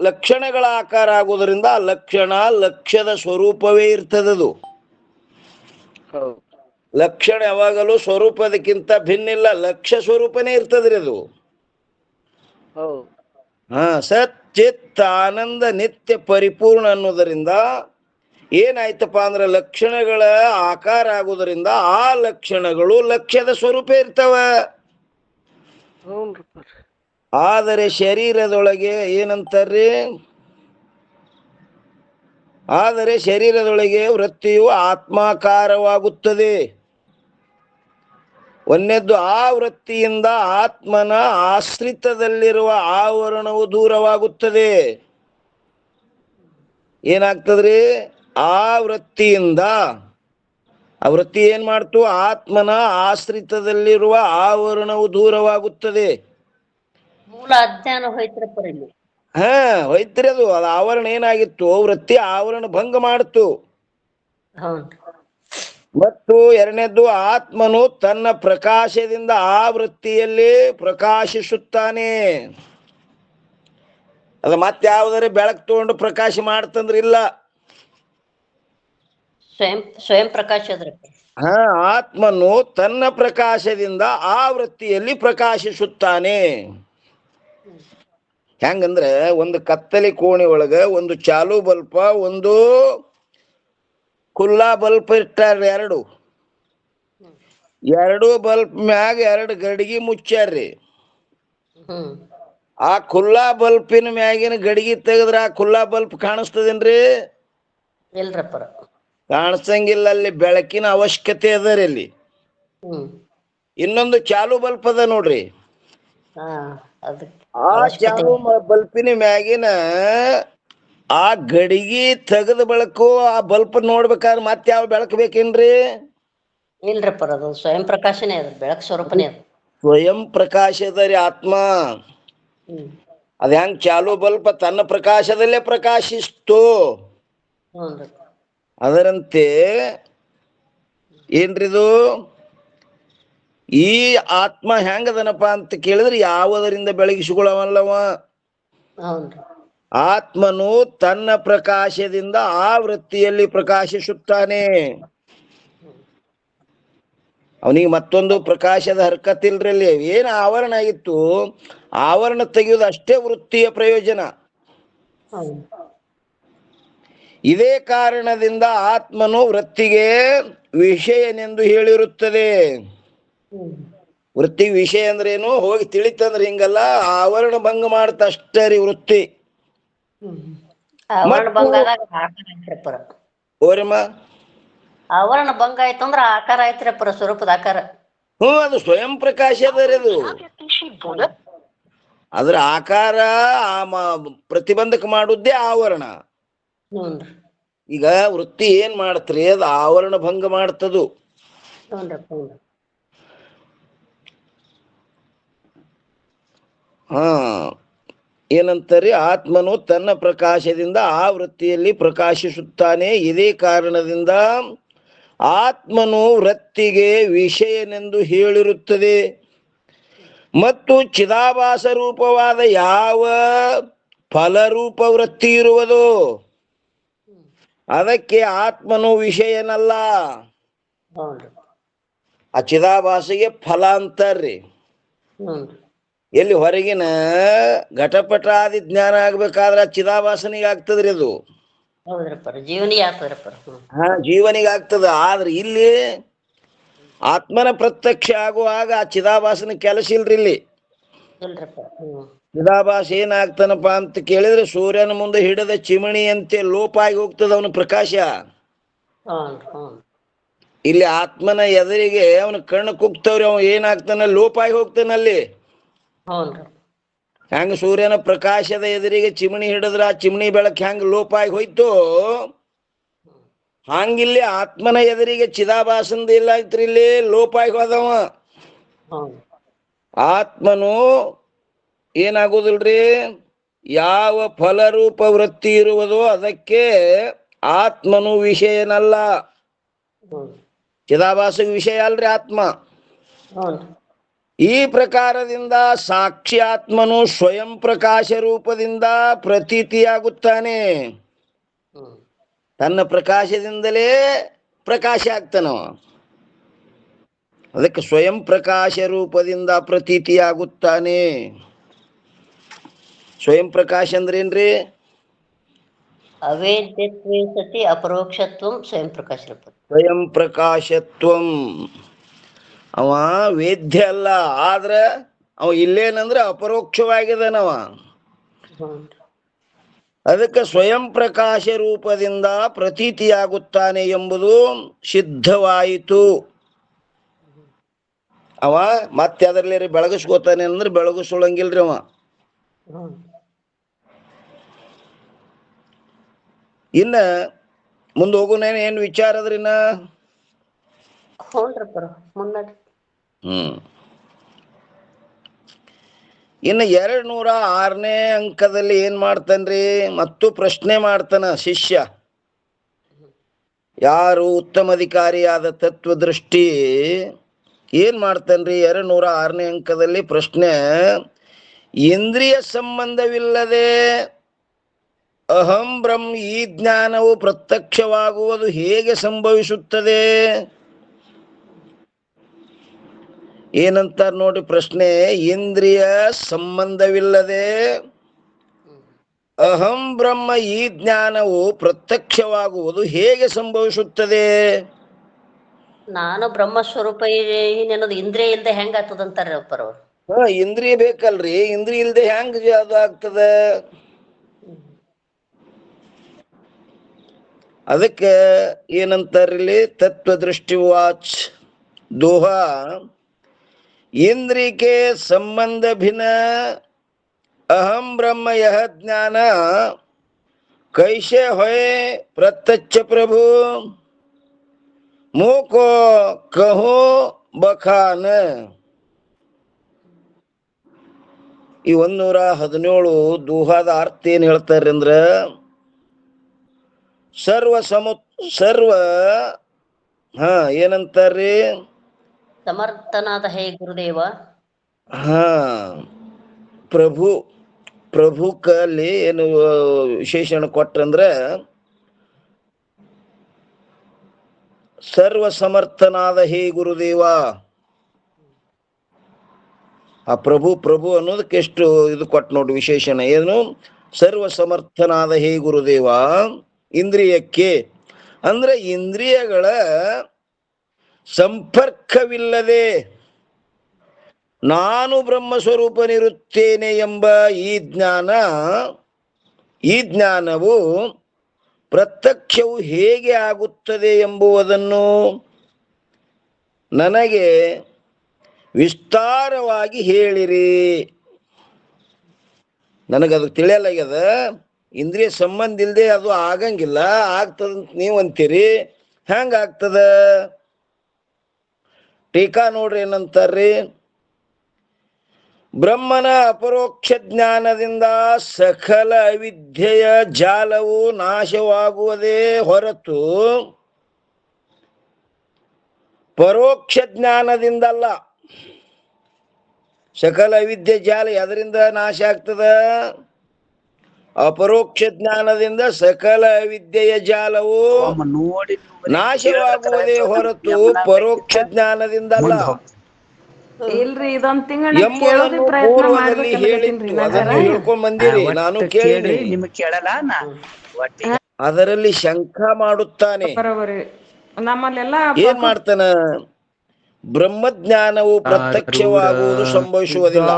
ಲಕ್ಷಣಗಳ ಆಕಾರ ಆಗೋದ್ರಿಂದ ಆ ಲಕ್ಷಣ ಲಕ್ಷ್ಯದ ಸ್ವರೂಪವೇ ಇರ್ತದದು. ಹೌದು. ಲಕ್ಷಣ ಯಾವಾಗಲೂ ಸ್ವರೂಪದಕ್ಕಿಂತ ಭಿನ್ನ ಇಲ್ಲ, ಲಕ್ಷ್ಯ ಸ್ವರೂಪನೇ ಇರ್ತದ್ರಿ ಅದು. ಹೌದು. ಸತ್ ಚಿತ್ ಆನಂದ ನಿತ್ಯ ಪರಿಪೂರ್ಣ ಅನ್ನೋದರಿಂದ ಏನಾಯ್ತಪ್ಪ ಅಂದ್ರೆ ಲಕ್ಷಣಗಳ ಆಕಾರ ಆಗುವುದರಿಂದ ಆ ಲಕ್ಷಣಗಳು ಲಕ್ಷ್ಯದ ಸ್ವರೂಪ ಇರ್ತವ. ಆದರೆ ಶರೀರದೊಳಗೆ ಏನಂತಾರ್ರಿ? ಆದರೆ ಶರೀರದೊಳಗೆ ವೃತ್ತಿಯು ಆತ್ಮಾಕಾರವಾಗುತ್ತದೆ. ಒಂದನೇದ್ದು, ಆ ವೃತ್ತಿಯಿಂದ ಆತ್ಮನ ಆಶ್ರಿತದಲ್ಲಿರುವ ಆವರಣವು ದೂರವಾಗುತ್ತದೆ. ಏನಾಗ್ತದ್ರಿ? ಆ ವೃತ್ತಿಯಿಂದ, ಆ ವೃತ್ತಿ ಏನ್ ಮಾಡ್ತು? ಆತ್ಮನ ಆಶ್ರಿತದಲ್ಲಿರುವ ಆವರಣವು ದೂರವಾಗುತ್ತದೆ. ಮೂಲ ಅಜ್ಞಾನ ಹೋಯ್ತ್ರಪ್ಪರ ಇಲ್ಲಿ. ಹೋಯ್ತ್ರಿ. ಅದು ಆವರಣ ಏನಾಗಿತ್ತು? ವೃತ್ತಿ ಆವರಣ ಭಂಗ ಮಾಡ್ತು. ಮತ್ತು ಎರಡನೇದ್ದು, ಆತ್ಮನು ತನ್ನ ಪ್ರಕಾಶದಿಂದ ಆ ವೃತ್ತಿಯಲ್ಲಿ ಪ್ರಕಾಶಿಸುತ್ತಾನೆ. ಅದ ಮತ್ತಾವುದರೆ ಬೆಳಕು ತಗೊಂಡು ಪ್ರಕಾಶ ಮಾಡ್ತಂದ್ರೆ ಇಲ್ಲ. ಸ್ವಯಂ ಪ್ರಕಾಶ ಅದ್ರಪ್ಪ. ಆತ್ಮನು ತನ್ನ ಪ್ರಕಾಶದಿಂದ ಆ ವೃತ್ತಿಯಲ್ಲಿ ಪ್ರಕಾಶಿಸುತ್ತಾನೆ. ಹೆಂಗಂದ್ರೆ ಒಂದು ಕತ್ತಲಿ ಕೋಣೆ ಒಳಗ ಒಂದು ಚಾಲು ಬಲ್ಪ, ಒಂದು ಖುಲ್ಲಾ ಬಲ್ಪ್ ಇಟ್ಟಾರ್ರಿ. ಎರಡು ಬಲ್ಪ್ ಮ್ಯಾಗ 2 ಗಡಿಗೆ ಮುಚ್ಚಾರ್ರಿ. ಆ ಖುಲ್ಲಾ ಬಲ್ಪಿನ ಮ್ಯಾಗಿನ ಗಡಿಗೆ ತೆಗೆದ್ರ ಆ ಖುಲ್ಲಾ ಬಲ್ಪ್ ಕಾಣಿಸ್ತದೇನ್ರಿ? ಇಲ್ರಪ್ಪರ, ಕಾಣಿಸಂಗಿಲ್ಲ. ಅಲ್ಲಿ ಬೆಳಕಿನ ಅವಶ್ಯಕತೆ ಅದರಿ ಅಲ್ಲಿ. ಇನ್ನೊಂದು ಚಾಲು ಬಲ್ಪ್ ಅದ ನೋಡ್ರಿ. ಆ ಚಾಲು ಬಲ್ಪಿನ ಮ್ಯಾಗಿನ ಆ ಗಡಿಗೆ ತೆಗೆದ ಬೆಳಕು ಆ ಬಲ್ಪ್ ನೋಡ್ಬೇಕಾದ್ರೆ ಮತ್ತೆ ಯಾವ ಬೆಳಕು ಬೇಕೇನ್ರಿ? ಇಲ್ರಪ್ಪರ, ಅದು ಸ್ವಯಂ ಪ್ರಕಾಶನೇ ಅದ, ಬೆಳಕು ಸ್ವರೂಪನೇ ಅದ. ಸ್ವಯಂ ಪ್ರಕಾಶದ ರೀ ಆತ್ಮ. ಅದ ಹೆಂಗ್ ಚಾಲು ಬಲ್ಪ್ ತನ್ನ ಪ್ರಕಾಶದಲ್ಲೇ ಪ್ರಕಾಶಿಸ್ತು, ಅದರಂತೆ ಏನ್ರಿದು? ಈ ಆತ್ಮ ಹೆಂಗದನಪ್ಪ ಅಂತ ಕೇಳಿದ್ರೆ ಯಾವುದರಿಂದ ಬೆಳಗಿಸಿಕೊಳ್ಳವಲ್ಲವ. ಆತ್ಮನು ತನ್ನ ಪ್ರಕಾಶದಿಂದ ಆ ವೃತ್ತಿಯಲ್ಲಿ ಪ್ರಕಾಶಿಸುತ್ತಾನೆ. ಅವನಿಗೆ ಮತ್ತೊಂದು ಪ್ರಕಾಶದ ಹರ್ಕತ್ತಿಲ್ರಿ. ಅಲ್ಲಿ ಏನು ಆವರಣ ಆಗಿತ್ತು, ಆವರಣ ತೆಗೆಯುವುದು ಅಷ್ಟೇ ವೃತ್ತಿಯ ಪ್ರಯೋಜನ. ಇದೇ ಕಾರಣದಿಂದ ಆತ್ಮನು ವೃತ್ತಿಗೆ ವಿಷಯನೆಂದು ಹೇಳಿರುತ್ತದೆ. ವೃತ್ತಿ ವಿಷಯ ಅಂದ್ರೇನು ಹೋಗಿ ತಿಳಿತಂದ್ರೆ ಹಿಂಗಲ್ಲ, ಆವರಣ ಭಂಗ ಮಾಡ್ತ ಅಷ್ಟೇ ರೀ ವೃತ್ತಿ. ಆವರಣ ಭಂಗ ಆದಾಗ ಆಕಾರ ಆಯ್ತ್ರಪ್ಪರ. ಓರಮ್ಮ ಆವರಣ ಭಂಗ ಆಯ್ತಂದ್ರ ಆಕಾರ ಆಯ್ತ್ರಪ್ಪರ, ಸ್ವರೂಪದ ಆಕಾರ. ಅದು ಸ್ವಯಂ ಪ್ರಕಾಶ ಅದರಿ. ಅದು ಅದ್ರ ಆಕಾರ ಪ್ರತಿಬಂಧಕ ಮಾಡುದೇ ಆವರಣ. ಈಗ ವೃತ್ತಿ ಏನ್ ಮಾಡತ್ರಿ, ಅದು ಆವರಣ ಭಂಗ ಮಾಡ್ತದು. ಏನಂತಾರೆ, ಆತ್ಮನು ತನ್ನ ಪ್ರಕಾಶದಿಂದ ಆ ವೃತ್ತಿಯಲ್ಲಿ ಪ್ರಕಾಶಿಸುತ್ತಾನೆ. ಇದೇ ಕಾರಣದಿಂದ ಆತ್ಮನು ವೃತ್ತಿಗೆ ವಿಷಯನೆಂದು ಹೇಳಿರುತ್ತದೆ. ಮತ್ತು ಚಿದಾಭಾಸ ರೂಪವಾದ ಯಾವ ಫಲರೂಪ ವೃತ್ತಿ ಇರುವುದೋ ಅದಕ್ಕೆ ಆತ್ಮನು ವಿಷಯನಲ್ಲ. ಆ ಚಿದಾಭಾಸಗೆ ಫಲ ಅಂತಾರ್ರಿ. ಎಲ್ಲಿ ಹೊರಗಿನ ಘಟಪಟ ಆದಿ ಜ್ಞಾನ ಆಗ್ಬೇಕಾದ್ರ ಚಿದಾಭಾಸನಿಗೆ ಆಗ್ತದ್ರಿ. ಅದು ಜೀವನಿಗೆ ಆಗ್ತದ. ಆದ್ರೆ ಇಲ್ಲಿ ಆತ್ಮನ ಪ್ರತ್ಯಕ್ಷ ಆಗುವಾಗ ಆ ಚಿದಾಭಾಸನ ಕೆಲಸ ಇಲ್ರಿ. ಇಲ್ಲಿ ಚಿದಾಭಾಸ ಏನಾಗ್ತಾನಪ್ಪ ಅಂತ ಕೇಳಿದ್ರೆ, ಸೂರ್ಯನ ಮುಂದೆ ಹಿಡಿದ ಚಿಮಣಿಯಂತೆ ಲೋಪ ಆಗಿ ಹೋಗ್ತದ ಅವನ ಪ್ರಕಾಶ. ಇಲ್ಲಿ ಆತ್ಮನ ಎದುರಿಗೆ ಅವನ ಕಣ್ಣು ಕುಗ್ತವ್ರಿ, ಅವ ಏನಾಗ್ತಾನ, ಲೋಪ ಆಗಿ ಹೋಗ್ತಾನಲ್ಲಿ. ಹೆಂಗ ಸೂರ್ಯನ ಪ್ರಕಾಶದ ಎದುರಿಗೆ ಚಿಮಣಿ ಹಿಡಿದ್ರ ಆ ಚಿಮಣಿ ಬೆಳಕ್ ಹೆಂಗ ಲೋಪ ಆಗಿ ಹೋಯ್ತು, ಹಂಗಿಲ್ಲಿ ಆತ್ಮನ ಎದುರಿಗೆ ಚಿದಾಭಾಸಂದ ಇಲ್ಲ ಐತ್ರಿ, ಇಲ್ಲಿ ಲೋಪ ಆಗಿ ಹೋದವ. ಆತ್ಮನು ಏನಾಗುದಿಲ್ರಿ, ಯಾವ ಫಲರೂಪ ವೃತ್ತಿ ಇರುವುದೋ ಅದಕ್ಕೆ ಆತ್ಮನು ವಿಷಯನಲ್ಲ. ಚಿದಾಭಾಸಕ್ಕೆ ವಿಷಯ ಅಲ್ರಿ ಆತ್ಮ. ಈ ಪ್ರಕಾರದಿಂದ ಸಾಕ್ಷಿ ಆತ್ಮನು ಸ್ವಯಂ ಪ್ರಕಾಶ ರೂಪದಿಂದ ಪ್ರತೀತಿಯಾಗುತ್ತಾನೆ. ತನ್ನ ಪ್ರಕಾಶದಿಂದಲೇ ಪ್ರಕಾಶ ಆಗ್ತಾನವ. ಅದಕ್ಕೆ ಸ್ವಯಂ ಪ್ರಕಾಶ ರೂಪದಿಂದ ಪ್ರತೀತಿಯಾಗುತ್ತಾನೆ. ಸ್ವಯಂ ಪ್ರಕಾಶ ಅಂದ್ರೇನ್ರಿ? ಅವೇದ್ಯತ್ವೇ ಸತಿ ಅಪರೋಕ್ಷತ್ವಂ ಸ್ವಯಂ ಪ್ರಕಾಶ. ಸ್ವಯಂ ಪ್ರಕಾಶತ್ವಂ. ಅವ ವೇದ್ಯ ಅಲ್ಲ, ಆದ್ರ ಅವ ಇಲ್ಲೇನಂದ್ರ ಅಪರೋಕ್ಷವಾಗಿದನವ. ಅದಕ್ಕೆ ಸ್ವಯಂ ಪ್ರಕಾಶ ರೂಪದಿಂದ ಪ್ರತೀತಿಯಾಗುತ್ತಾನೆ ಎಂಬುದು ಸಿದ್ಧವಾಯಿತು. ಅವ ಮತ್ತೆ ಅದರಲ್ಲಿ ಬೆಳಗಿಸ್ಕೋತಾನೆ ಅಂದ್ರೆ ಬೆಳಗಿಸೋಳಂಗಿಲ್ರಿ ಅವ. ಇನ್ನ ಮುಂದೆ ಹೋಗುನೇನು ಏನ್ ವಿಚಾರ ಅದ್ರಿನ? ಇನ್ನು 206ನೇ ಅಂಕದಲ್ಲಿ ಏನ್ ಮಾಡ್ತಾನ್ರಿ, ಮತ್ತು ಪ್ರಶ್ನೆ ಮಾಡ್ತಾನ ಶಿಷ್ಯ. ಯಾರು ಉತ್ತಮ ಅಧಿಕಾರಿಯಾದ ತತ್ವದೃಷ್ಟಿ ಏನ್ ಮಾಡ್ತಾನ್ರಿ? 206ನೇ ಅಂಕದಲ್ಲಿ ಪ್ರಶ್ನೆ, ಇಂದ್ರಿಯ ಸಂಬಂಧವಿಲ್ಲದೆ ಅಹಂ ಬ್ರಹ್ಮ ಈ ಜ್ಞಾನವು ಪ್ರತ್ಯಕ್ಷವಾಗುವುದು ಹೇಗೆ ಸಂಭವಿಸುತ್ತದೆ? ಏನಂತಾರ ನೋಡಿ ಪ್ರಶ್ನೆ, ಇಂದ್ರಿಯ ಸಂಬಂಧವಿಲ್ಲದೆ ಅಹಂ ಬ್ರಹ್ಮ ಈ ಜ್ಞಾನವು ಪ್ರತ್ಯಕ್ಷವಾಗುವುದು ಹೇಗೆ ಸಂಭವಿಸುತ್ತದೆ? ನಾನು ಬ್ರಹ್ಮ ಸ್ವರೂಪ ಅನ್ನೋದು ಇಂದ್ರಿಯ ಇಲ್ದೆ ಹೆಂಗ ಆಗ್ತದಂತಾರ ಅಪ್ಪರವ್ರು. ಇಂದ್ರಿಯ ಬೇಕಲ್ರಿ, ಇಂದ್ರಿಯ ಇಲ್ದೆ ಹೆಂಗ ಅದು ಆಗ್ತದ? ಅದಕ್ಕೆ ಏನಂತಾರಿಲ್ಲಿ ತತ್ವದೃಷ್ಟಿ ವಾಚ್ ದೋಹಾ, इंद्रिय के संबंध भिन्न अहम ब्रह्म यह ज्ञान कैसे होए प्रत्यक्ष प्रभु मोको कहो बखान. ಈ 117 ದೋಹಾದ ಅರ್ಥ ಏನ್ ಹೇಳ್ತಾರ ಅಂದ್ರ, ಸರ್ವ ಏನಂತಾರ್ರಿ, ಸಮರ್ಥನಾದ ಹೇ ಗುರುದೇವ. ಪ್ರಭುಕಲ್ಲಿ ಏನು ವಿಶೇಷಣ ಕೊಟ್ರಂದ್ರ, ಸರ್ವ ಸಮರ್ಥನಾದ ಹೇ ಗುರುದೇವ. ಆ ಪ್ರಭು ಅನ್ನೋದಕ್ಕೆ ಎಷ್ಟು ಇದು ಕೊಟ್ಟು ನೋಡಿ ವಿಶೇಷಣ ಏನು, ಸರ್ವ ಸಮರ್ಥನಾದ ಹೇ ಗುರುದೇವ. ಇಂದ್ರಿಯಕ್ಕೆ. ಅಂದ್ರೆ ಇಂದ್ರಿಯಗಳ ಸಂಪರ್ಕವಿಲ್ಲದೆ ನಾನು ಬ್ರಹ್ಮಸ್ವರೂಪನಿರುತ್ತೇನೆ ಎಂಬ ಈ ಜ್ಞಾನವು ಪ್ರತ್ಯಕ್ಷವು ಹೇಗೆ ಆಗುತ್ತದೆ ಎಂಬುದನ್ನು ನನಗೆ ವಿಸ್ತಾರವಾಗಿ ಹೇಳಿರಿ. ನನಗದು ತಿಳಿಯಲಾಗ್ಯದ. ಇಂದ್ರಿಯ ಸಂಬಂಧ ಇಲ್ಲದೆ ಅದು ಆಗಂಗಿಲ್ಲ, ಆಗ್ತದಂತ ನೀವು ಅಂತೀರಿ. ಹೆಂಗಾಗ್ತದ? ಟೀಕಾ ನೋಡ್ರಿ ಏನಂತಾರ್ರಿ. ಬ್ರಹ್ಮನ ಅಪರೋಕ್ಷ ಜ್ಞಾನದಿಂದ ಸಕಲ ಅವಿದ್ಯೆಯ ಜಾಲವು ನಾಶವಾಗುವುದೇ ಹೊರತು ಪರೋಕ್ಷ ಜ್ಞಾನದಿಂದಲ್ಲ. ಸಕಲ ಅವಿದ್ಯೆ ಜಾಲ ಎದರಿಂದ ನಾಶ ಆಗ್ತದ? ಅಪರೋಕ್ಷ ಜ್ಞಾನದಿಂದ ಸಕಲ ಅವಿದ್ಯೆಯ ಜಾಲವು ನಾಶವಾಗುವುದೇ ಹೊರತು ಪರೋಕ್ಷ ಜ್ಞಾನದಿಂದಲ್ಲ ಇಲ್ರಿ, ಇದೊಂದ್ ತಿಂಗಳ ಕೇಳೋದಿ ಎಂಬುದನ್ನು ಪ್ರಯತ್ನ ಪೂರ್ವದಲ್ಲಿ ಮಾಡ್ಬೇಕಲ್ಲಕತ್ತೀನ್ರಿ ಹೇಳಿತ್ತು. ಅದನ್ನು ಹೇಳ್ಕೊಂಡ್ ಬಂದಿರಿ, ನಾನು ಕೇಳಿನಿ. ನಿಮಗ್ ಕೇಳಲ್ಲ ನಾ ಅದರಲ್ಲಿ ಶಂಕ ಮಾಡುತ್ತಾನೆ. ಬರೋಬರಿ. ನಮ್ಮಲ್ಲೆಲ್ಲ ಏನ್ ಮಾಡ್ತಾನ? ಬ್ರಹ್ಮಜ್ಞಾನವು ಪ್ರತ್ಯಕ್ಷವಾಗುವುದು ಸಂಭವಿಸುವುದಿಲ್ಲ.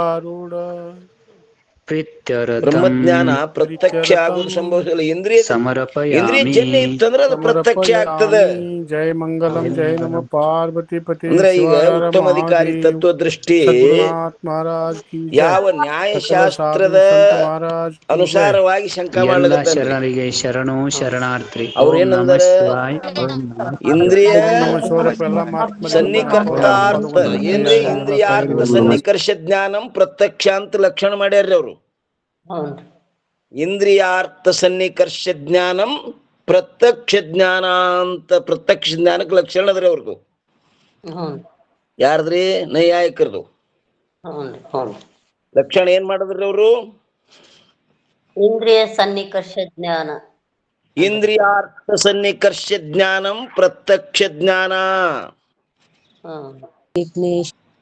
ಬ್ರಹ್ಮಜ್ಞಾನ ಪ್ರತ್ಯಕ್ಷ ಆಗುವುದು ಸಂಭವಿಸಲ್ಲ. ಇಂದ್ರಿಯ ಜನ್ಯ ಇತ್ತಂದ್ರೆ ಅದು ಪ್ರತ್ಯಕ್ಷ ಆಗ್ತದೆ. ಜಯ ಮಂಗಲಂ ಜಯ ನಮ ಪಾರ್ವತಿ ಪತಿ. ಅಂದ್ರೆ ಈಗ ಉತ್ತಮಾಧಿಕಾರಿ ತತ್ವದೃಷ್ಟಿ ಯಾವ ನ್ಯಾಯಶಾಸ್ತ್ರದ ಅನುಸಾರವಾಗಿ ಶಂಕ ಮಾಡ್ಲಕತ್ತಾನೆ. ಶರಣರಿಗೆ ಶರಣು ಶರಣಾರ್ಥಿ. ಅವ್ರೇನಂದಾರ? ಇಂದ್ರಿಯ ಸನ್ನಿಕರ್ತಾರ್ಥ ಏನ್ರಿ? ಇಂದ್ರಿಯಾರ್ಥ ಸನ್ನಿಕರ್ಷ ಜ್ಞಾನಂ ಪ್ರತ್ಯಕ್ಷ ಅಂತ ಲಕ್ಷಣ ಮಾಡ್ಯಾರ್ರಿ ಅವರು. ಇಂದ್ರಿಯಾರ್ಥ ಸನ್ನಿಕರ್ಷ ಜ್ಞಾನಂ ಪ್ರತ್ಯಕ್ಷ ಜ್ಞಾನ ಅಂತ ಪ್ರತ್ಯಕ್ಷ ಜ್ಞಾನಕ್ಕೆ ಲಕ್ಷಣ ಅದ್ರಿ ಅವ್ರದ್ದು. ಯಾರ್ದ್ರಿ? ನೈಯಾಯಿಕರದು ಲಕ್ಷಣ. ಏನ್ ಮಾಡಿದ್ರಿ ಅವರು? ಇಂದ್ರಿಯ ಸನ್ನಿಕರ್ಷ ಜ್ಞಾನ, ಇಂದ್ರಿಯಾರ್ಥ ಸನ್ನಿಕರ್ಷ ಜ್ಞಾನಂ ಪ್ರತ್ಯಕ್ಷ ಜ್ಞಾನ.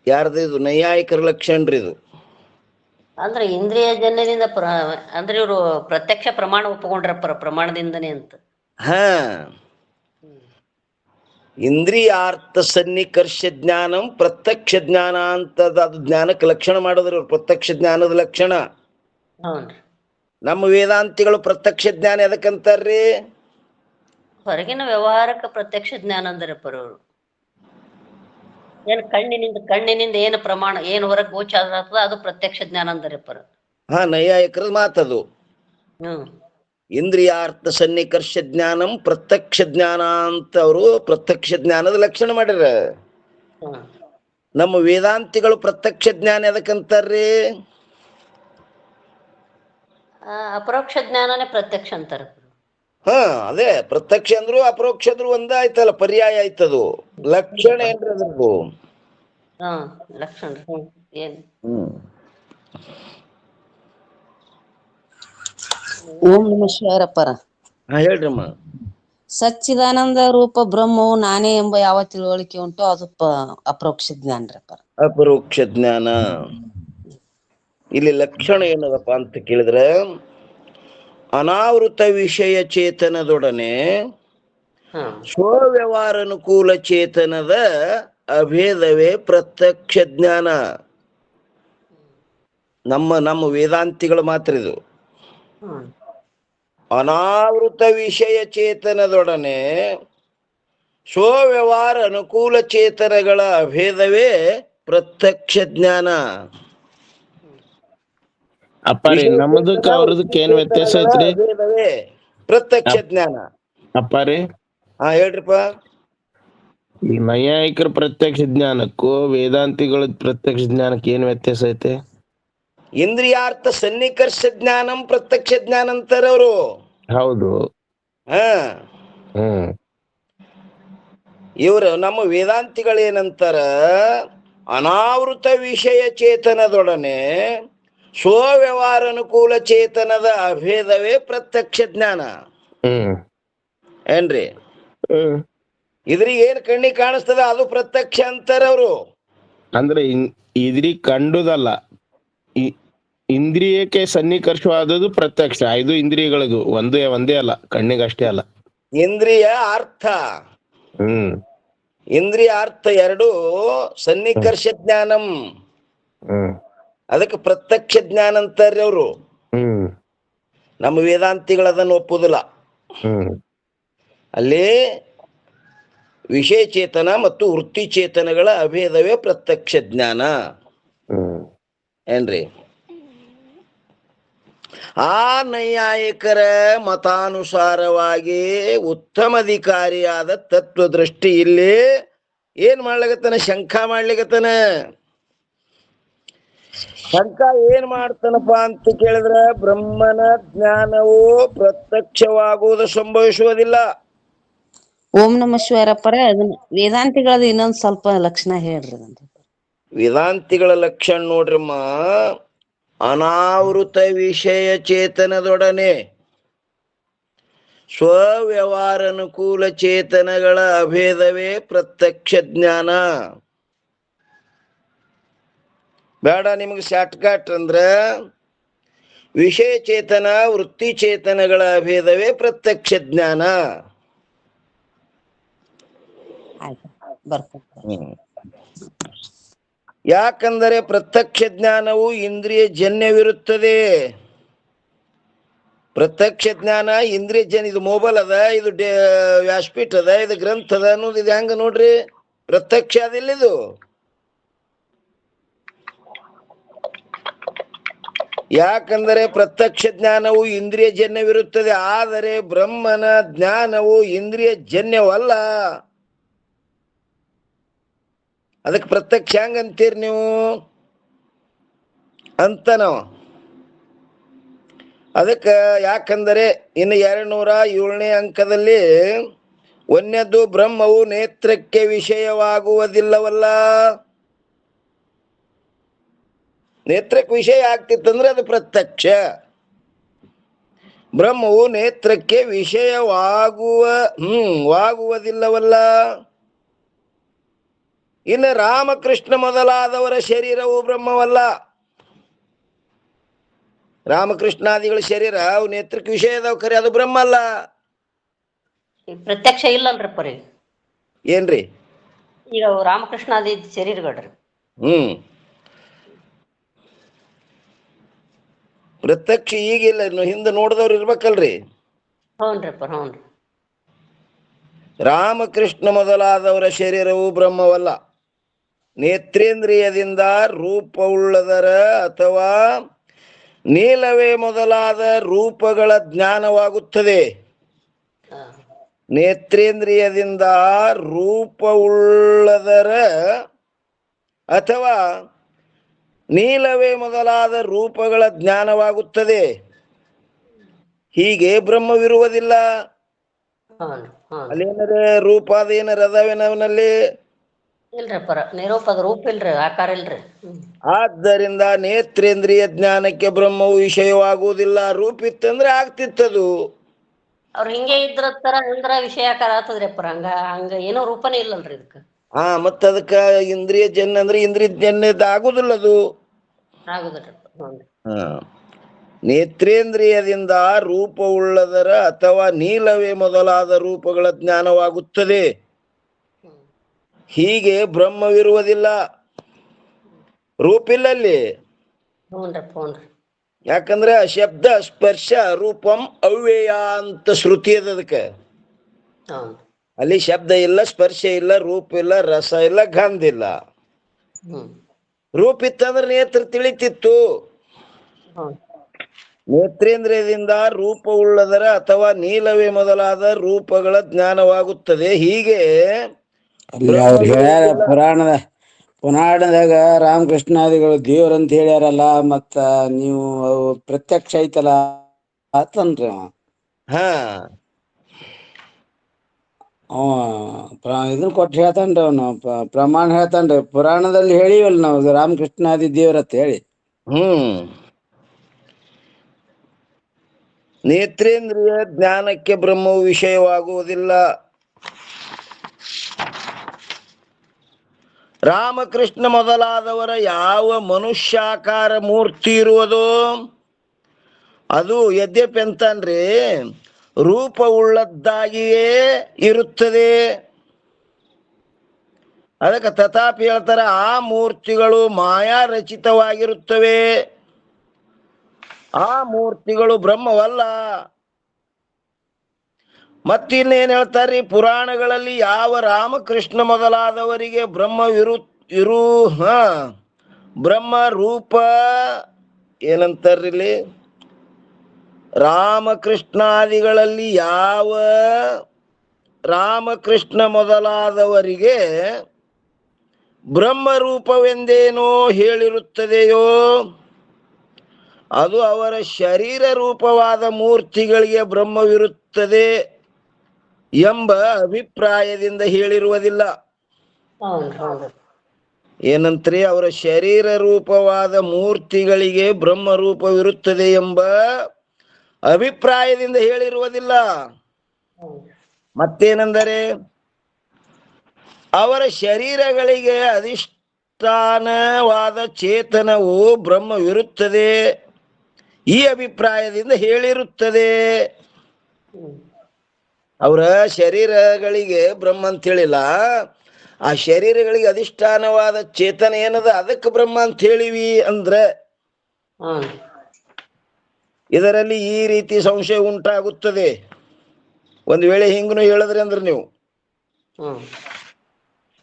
ಯಾರ್ದು ಇದು? ನೈಯಾಯಿಕರ ಲಕ್ಷಣ ರೀ ಇದು. ಅಂದ್ರೆ ಇಂದ್ರಿಯ ಜನ್ಯದಿಂದ ಅಂದ್ರೆ ಇವರು ಪ್ರತ್ಯಕ್ಷ ಪ್ರಮಾಣ ಒಪ್ಪಿಕೊಂಡ್ರಪ್ಪ, ಪ್ರಮಾಣದಿಂದನೇ ಅಂತ. ಹಾ, ಇಂದ್ರಿಯಾರ್ಥ ಸನ್ನಿಕರ್ಷ ಜ್ಞಾನಂ ಪ್ರತ್ಯಕ್ಷ ಜ್ಞಾನ ಅಂತ ಅದು ಜ್ಞಾನಕ್ಕೆ ಲಕ್ಷಣ ಮಾಡಿದ್ರು ಅವ್ರು. ಪ್ರತ್ಯಕ್ಷ ಜ್ಞಾನದ ಲಕ್ಷಣ. ನಮ್ಮ ವೇದಾಂತಿಗಳು ಪ್ರತ್ಯಕ್ಷ ಜ್ಞಾನ ಎದಕ್ಕಂತಾರ್ರಿ? ಹೊರಗಿನ ವ್ಯವಹಾರಕ್ಕೆ ಪ್ರತ್ಯಕ್ಷ ಜ್ಞಾನ ಅಂದ್ರಪ್ಪ ಅವರು. ಏನ್ ಕಣ್ಣಿನಿಂದ ಏನು ಪ್ರಮಾಣ ಏನು ಹೊರಗೆ ಗೋಚಾರ ಆಗ್ತದ ಅದು ಪ್ರತ್ಯಕ್ಷ ಜ್ಞಾನ ಅಂದ್ರಪ್ಪ. ಹಾ, ನೈಯಾಯಿಕರ ಮಾತದು. ಇಂದ್ರಿಯಾರ್ಥ ಸನ್ನಿಕರ್ಷ ಜ್ಞಾನಂ ಪ್ರತ್ಯಕ್ಷ ಜ್ಞಾನ ಅಂತ ಅವರು ಪ್ರತ್ಯಕ್ಷ ಜ್ಞಾನದ ಲಕ್ಷಣ ಮಾಡ್ಯಾರ. ನಮ್ಮ ವೇದಾಂತಿಗಳು ಪ್ರತ್ಯಕ್ಷ ಜ್ಞಾನ ಎದಕ್ಕಂತಾರ್ರಿ? ಅಪರೋಕ್ಷ ಜ್ಞಾನನೇ ಪ್ರತ್ಯಕ್ಷ ಅಂತಾರ. ಹಾ, ಅದೇ ಪ್ರತ್ಯಕ್ಷ ಅಂದ್ರು ಅಪರೋಕ್ಷ ಅಂದ್ರು ಒಂದ ಆಯ್ತಲ್ಲ, ಪರ್ಯಾಯ ಆಯ್ತದು. ಲಕ್ಷಣ ಏನ್ರಿ ಅದ್ರದ್ದು? ಲಕ್ಷಣ ಏನ್? ಓಂ ನಮಃ ಶಿವಾಯರಪ್ಪರ. ಹೇಳ್ರಮ್ಮ. ಸಚ್ಚಿದಾನಂದ ರೂಪ ಬ್ರಹ್ಮವು ನಾನೇ ಎಂಬ ಯಾವ ತಿಳುವಳಿಕೆ ಉಂಟು ಅದು ಅಪರೋಕ್ಷ ಜ್ಞಾನರಪ್ಪರ. ಅಪರೋಕ್ಷ ಜ್ಞಾನ. ಇಲ್ಲಿ ಲಕ್ಷಣ ಏನದಪ್ಪ ಅಂತ ಕೇಳಿದ್ರೆ, ಅನಾವೃತ ವಿಷಯ ಚೇತನದೊಡನೆ ಸ್ವವ್ಯವಹಾರಾನುಕೂಲ ಚೇತನದ ಅಭೇದವೇ ಪ್ರತ್ಯಕ್ಷ ಜ್ಞಾನ. ನಮ್ಮ ವೇದಾಂತಿಗಳು ಮಾತ್ರ ಇದು. ಅನಾವೃತ ವಿಷಯ ಚೇತನದೊಡನೆ ಸ್ವವ್ಯವಹಾರ ಅನುಕೂಲ ಚೇತನಗಳ ಅಭೇದವೇ ಪ್ರತ್ಯಕ್ಷ ಜ್ಞಾನ. ಅಪ್ಪಾರಿ ನಮ್ಮದಕ್ಕ ಅವ್ರದಕ್ಕೆ ಏನ್ ವ್ಯತ್ಯಾಸ ಐತ್ರಿ? ಪ್ರತ್ಯಕ್ಷ ಜ್ಞಾನ. ಅಪ್ಪಾರಿ ಹೇಳ್ರಿಪ್ಪ. ಈ ನೈಯಾಯಿಕರ ಪ್ರತ್ಯಕ್ಷ ಜ್ಞಾನಕ್ಕೂ ವೇದಾಂತಿಗಳ ಪ್ರತ್ಯಕ್ಷ ಜ್ಞಾನಕ್ಕೆ ಏನ್ ವ್ಯತ್ಯಾಸ ಐತೆ? ಇಂದ್ರಿಯಾರ್ಥ ಸನ್ನಿಕರ್ಷ ಜ್ಞಾನಂ ಪ್ರತ್ಯಕ್ಷ ಜ್ಞಾನ ಅಂತಾರ ಅವರು. ಹೌದು. ಇವರು ನಮ್ಮ ವೇದಾಂತಿಗಳೇನಂತಾರ? ಅನಾವೃತ ವಿಷಯ ಚೇತನದೊಡನೆ ಸ್ವವ್ಯವಹಾರ ಅನುಕೂಲ ಚೇತನದ ಅಭೇದವೇ ಪ್ರತ್ಯಕ್ಷ ಜ್ಞಾನ. ಏನ್ರಿ? ಇದ್ರಿಗೆ ಏನ್ ಕಣ್ಣಿಗೆ ಕಾಣಿಸ್ತದ ಅದು ಪ್ರತ್ಯಕ್ಷ ಅಂತಾರ ಅವರು. ಅಂದ್ರೆ ಇದ್ರಿಗೆ ಕಂಡುದಲ್ಲ, ಇಂದ್ರಿಯಕ್ಕೆ ಸನ್ನಿಕರ್ಷವಾದದ್ದು ಪ್ರತ್ಯಕ್ಷ. ಇದು ಇಂದ್ರಿಯಗಳಿಗೂ ಒಂದೇ ಅಲ್ಲ, ಕಣ್ಣಿಗಷ್ಟೇ ಅಲ್ಲ. ಇಂದ್ರಿಯ ಅರ್ಥ, ಇಂದ್ರಿಯ ಅರ್ಥ ಎರಡೂ ಸನ್ನಿಕರ್ಷ ಜ್ಞಾನಂ. ಅದಕ್ಕೆ ಪ್ರತ್ಯಕ್ಷ ಜ್ಞಾನ ಅಂತಾರ್ರಿ ಅವರು. ನಮ್ಮ ವೇದಾಂತಿಗಳು ಅದನ್ನು ಒಪ್ಪುದಿಲ್ಲ. ಅಲ್ಲಿ ವಿಷಯ ಚೇತನ ಮತ್ತು ವೃತ್ತಿ ಚೇತನಗಳ ಅಭೇದವೇ ಪ್ರತ್ಯಕ್ಷ ಜ್ಞಾನ ಏನ್ರಿ. ಆ ನೈಯಾಯಿಕರ ಮತಾನುಸಾರವಾಗಿ ಉತ್ತಮಾಧಿಕಾರಿಯಾದ ತತ್ವದೃಷ್ಟಿ ಇಲ್ಲಿ ಏನ್ ಮಾಡ್ಲಿಕತ್ತಾನ? ಶಂಕ ಮಾಡ್ಲಿಕತ್ತಾನ. ಶಂಕ ಏನ್ ಮಾಡ್ತಾನಪ್ಪ ಅಂತ ಕೇಳಿದ್ರೆ, ಬ್ರಹ್ಮನ ಜ್ಞಾನವು ಪ್ರತ್ಯಕ್ಷವಾಗುವುದು ಸಂಭವಿಸುವುದಿಲ್ಲ. ಓಂ ನಮ ಶಿವಾಯರಪ್ಪರ ಅದನ್ನ ವೇದಾಂತಿಗಳದ ಇನ್ನೊಂದ್ ಸ್ವಲ್ಪ ಲಕ್ಷಣ ಹೇಳ್ರಿ ಅದನ್ನ. ವೇದಾಂತಿಗಳ ಲಕ್ಷಣ ನೋಡ್ರಮ್ಮ, ಅನಾವೃತ ವಿಷಯ ಚೇತನದೊಡನೆ ಸ್ವವ್ಯವಹಾರಾನುಕೂಲ ಚೇತನಗಳ ಅಭೇದವೇ ಪ್ರತ್ಯಕ್ಷ ಜ್ಞಾನ. ಬೇಡ ನಿಮಗೆ ಶಾರ್ಟ್ಕಟ್ ಅಂದ್ರ ವಿಷಯ ಚೇತನ ವೃತ್ತಿ ಚೇತನಗಳ ಅಭೇದವೇ ಪ್ರತ್ಯಕ್ಷ ಜ್ಞಾನ. ಯಾಕಂದರೆ ಪ್ರತ್ಯಕ್ಷ ಜ್ಞಾನವು ಇಂದ್ರಿಯ ಜನ್ಯವಿರುತ್ತದೆ. ಪ್ರತ್ಯಕ್ಷ ಜ್ಞಾನ ಇಂದ್ರಿಯ ಜನ್ಯ. ಇದು ಮೊಬೈಲ್ ಅದ, ಇದು ವ್ಯಾಸಪೀಠ ಅದ, ಇದು ಗ್ರಂಥ ಅದ ಅನ್ನೋದು ಇದು ಹೆಂಗ ನೋಡ್ರಿ? ಪ್ರತ್ಯಕ್ಷ ಅದಿಲ್ಲ ಇದು. ಯಾಕಂದರೆ ಪ್ರತ್ಯಕ್ಷ ಜ್ಞಾನವು ಇಂದ್ರಿಯ ಜನ್ಯವಿರುತ್ತದೆ, ಆದರೆ ಬ್ರಹ್ಮನ ಜ್ಞಾನವು ಇಂದ್ರಿಯ ಜನ್ಯವಲ್ಲ. ಅದಕ್ಕೆ ಪ್ರತ್ಯಕ್ಷ ಹೆಂಗಂತೀರಿ ನೀವು ಅಂತ ನಾವು. ಅದಕ್ಕೆ ಯಾಕಂದರೆ ಇನ್ನು 207ನೇ ಅಂಕದಲ್ಲಿ ಒಂದನೇದು ಬ್ರಹ್ಮವು ನೇತ್ರಕ್ಕೆ ವಿಷಯವಾಗುವುದಿಲ್ಲವಲ್ಲ. ನೇತ್ರಕ್ಕೆ ವಿಷಯ ಆಗ್ತಿತ್ತಂದ್ರೆ ಅದು ಪ್ರತ್ಯಕ್ಷ. ಬ್ರಹ್ಮವು ನೇತ್ರಕ್ಕೆ ವಾಗುವುದಿಲ್ಲವಲ್ಲ. ಇನ್ನು ರಾಮಕೃಷ್ಣ ಮೊದಲಾದವರ ಶರೀರವು ಬ್ರಹ್ಮವಲ್ಲ. ರಾಮಕೃಷ್ಣಾದಿಗಳ ಶರೀರ ಅವು ನೇತ್ರಕ್ಕೆ ವಿಷಯ ಅದಾವ, ಖರೆ ಅದು ಬ್ರಹ್ಮ ಅಲ್ಲ. ಪ್ರತ್ಯಕ್ಷ ಇಲ್ಲಲ್ರಿ ಪರಿ ಏನ್ರಿ? ಈಗ ರಾಮಕೃಷ್ಣಾದಿ ಶರೀರಗಳ್ರಿ. ಪ್ರತ್ಯಕ್ಷ ಈಗಿಲ್ಲ, ಇನ್ನು ಹಿಂದೆ ನೋಡಿದವ್ರು ಇರ್ಬೇಕಲ್ರಿ. ಹ್ಞೂನ್ರಿ. ರಾಮಕೃಷ್ಣ ಮೊದಲಾದವರ ಶರೀರವು ಬ್ರಹ್ಮವಲ್ಲ. ನೇತ್ರೇಂದ್ರಿಯದಿಂದ ರೂಪವುಳ್ಳದರ ಅಥವಾ ನೀಲವೇ ಮೊದಲಾದ ರೂಪಗಳ ಜ್ಞಾನವಾಗುತ್ತದೆ. ನೇತ್ರೇಂದ್ರಿಯದಿಂದ ರೂಪವುಳ್ಳದರ ಅಥವಾ ನೀಲವೇ ಮೊದಲಾದ ರೂಪಗಳ ಜ್ಞಾನವಾಗುತ್ತದೆ. ಹೀಗೆ ಬ್ರಹ್ಮವಿರುವುದಿಲ್ಲ. ಅಲ್ಲೇನರ ರೂಪ ಅದೇನರ ಅದಾವೇನವನಲ್ಲಿ? ಇಲ್ರಿ ಪರ, ನಿರೂಪದ ರೂಪ ಇಲ್ರಿ, ಆಕಾರ ಇಲ್ರಿ. ಆದ್ದರಿಂದ ನೇತ್ರೇಂದ್ರಿಯ ಜ್ಞಾನಕ್ಕೆ ಬ್ರಹ್ಮವು ವಿಷಯವಾಗುವುದಿಲ್ಲ. ರೂಪ ಇತ್ತಂದ್ರೆ ಆಗ್ತಿತ್ತದು. ಅವ್ರ ಹಿಂಗೆ ಇದ್ರತ್ತರ ಅಂದ್ರ ವಿಷಯಾಕಾರ ಆಗ್ತದ್ರಿ ಪರ. ಹಂಗ ಏನೋ ರೂಪನೇ ಇಲ್ಲಲ್ರಿ ಇದಕ್ಕ. ಮತ್ತ ಅದಕ್ಕ ಇಂದ್ರಿಯ ಜನ್ಯ ಅಂದ್ರೆ ಇಂದ್ರಿಯ ಜನ್ಯದ ಆಗುದಿಲ್ಲ ಅದು. ಆಗುದಿಲ್ರಿ. ನೇತ್ರೇಂದ್ರಿಯದಿಂದ ರೂಪವುಳ್ಳದರ ಅಥವಾ ನೀಲವೇ ಮೊದಲಾದ ರೂಪಗಳ ಜ್ಞಾನವಾಗುತ್ತದೆ. ಹೀಗೆ ಬ್ರಹ್ಮವಿರುವುದಿಲ್ಲ. ರೂಪಿಲ್ಲಲ್ಲಿ. ಯಾಕಂದ್ರೆ ಶಬ್ದ ಸ್ಪರ್ಶ ರೂಪಂ ಅವ್ಯಯ ಅಂತ ಶ್ರುತಿ ಅದ ಅದಕ್ಕೆ. ಅಲ್ಲಿ ಶಬ್ದ ಇಲ್ಲ, ಸ್ಪರ್ಶ ಇಲ್ಲ, ರೂಪ ಇಲ್ಲ, ರಸ ಇಲ್ಲ, ಗಂಧ ಇಲ್ಲ. ರೂಪ ಇತ್ತಂದ್ರೆ ನೇತ್ರ ತಿಳಿತಿತ್ತು. ನೇತ್ರೇಂದ್ರಿಯದಿಂದ ರೂಪವುಳ್ಳದರ ಅಥವಾ ನೀಲವೇ ಮೊದಲಾದ ರೂಪಗಳ ಜ್ಞಾನವಾಗುತ್ತದೆ. ಹೀಗೆ ಅಲ್ಲಿ ಅವ್ರು ಹೇಳ್ಯಾರ ಪುರಾಣದಾಗ ರಾಮಕೃಷ್ಣಾದಿಗಳು ದೇವ್ರಂತ ಹೇಳ್ಯಾರಲ್ಲ, ಮತ್ತ ನೀವು ಪ್ರತ್ಯಕ್ಷ ಐತಲ್ಲ ಆತನ್ರಿ. ಇದನ್ನ ಕೊಟ್ಟು ಹೇಳ್ತಾನ್ರಿ ಅವನು, ಪ್ರಮಾಣ ಹೇಳ್ತಾನ್ರಿ. ಪುರಾಣದಲ್ಲಿ ಹೇಳಿವಲ್ಲ ನಾವು ರಾಮಕೃಷ್ಣಾದಿ ದೇವ್ರತ್ ಹೇಳಿ. ನೇತ್ರೇಂದ್ರಿಯ ಜ್ಞಾನಕ್ಕೆ ಬ್ರಹ್ಮವು ವಿಷಯವಾಗುವುದಿಲ್ಲ. ರಾಮಕೃಷ್ಣ ಮೊದಲಾದವರ ಯಾವ ಮನುಷ್ಯಾಕಾರ ಮೂರ್ತಿ ಇರುವುದೋ ಅದು ಯದ್ಯಪಿ ಅಂತನ್ರಿ ರೂಪವುಳ್ಳದ್ದಾಗಿಯೇ ಇರುತ್ತದೆ. ಅದಕ್ಕೆ ತಥಾಪಿ ಹೇಳ್ತಾರೆ ಆ ಮೂರ್ತಿಗಳು ಮಾಯಾ ರಚಿತವಾಗಿರುತ್ತವೆ, ಆ ಮೂರ್ತಿಗಳು ಬ್ರಹ್ಮವಲ್ಲ. ಮತ್ತಿನ್ನೇನು ಹೇಳ್ತಾರ್ರಿ, ಪುರಾಣಗಳಲ್ಲಿ ಯಾವ ರಾಮಕೃಷ್ಣ ಮೊದಲಾದವರಿಗೆ ಬ್ರಹ್ಮ ರೂಪ ಏನಂತಾರ್ರಿ ಇಲ್ಲಿ, ರಾಮಕೃಷ್ಣಾದಿಗಳಲ್ಲಿ ಯಾವ ರಾಮಕೃಷ್ಣ ಮೊದಲಾದವರಿಗೆ ಬ್ರಹ್ಮರೂಪವೆಂದೇನೋ ಹೇಳಿರುತ್ತದೆಯೋ ಅದು ಅವರ ಶರೀರ ರೂಪವಾದ ಮೂರ್ತಿಗಳಿಗೆ ಬ್ರಹ್ಮವಿರುತ್ತದೆ ಎಂಬ ಅಭಿಪ್ರಾಯದಿಂದ ಹೇಳಿರುವುದಿಲ್ಲ. ಏನಂತ್ರಿ, ಅವರ ಶರೀರ ರೂಪವಾದ ಮೂರ್ತಿಗಳಿಗೆ ಬ್ರಹ್ಮರೂಪವಿರುತ್ತದೆ ಎಂಬ ಅಭಿಪ್ರಾಯದಿಂದ ಹೇಳಿರುವುದಿಲ್ಲ. ಮತ್ತೇನೆಂದರೆ ಅವರ ಶರೀರಗಳಿಗೆ ಅಧಿಷ್ಠಾನವಾದ ಚೇತನವು ಬ್ರಹ್ಮವಿರುತ್ತದೆ ಈ ಅಭಿಪ್ರಾಯದಿಂದ ಹೇಳಿರುತ್ತದೆ. ಅವರ ಶರೀರಗಳಿಗೆ ಬ್ರಹ್ಮ ಅಂತ ಹೇಳಿಲ್ಲ, ಆ ಶರೀರಗಳಿಗೆ ಅಧಿಷ್ಠಾನವಾದ ಚೇತನ ಏನದ ಅದಕ್ಕೆ ಬ್ರಹ್ಮ ಅಂತ ಹೇಳಿವಿ ಅಂದ್ರೆ ಇದರಲ್ಲಿ ಈ ರೀತಿ ಸಂಶಯ ಉಂಟಾಗುತ್ತದೆ. ಒಂದು ವೇಳೆ ಹಿಂಗನು ಹೇಳಿದ್ರಿ ಅಂದ್ರೆ ನೀವು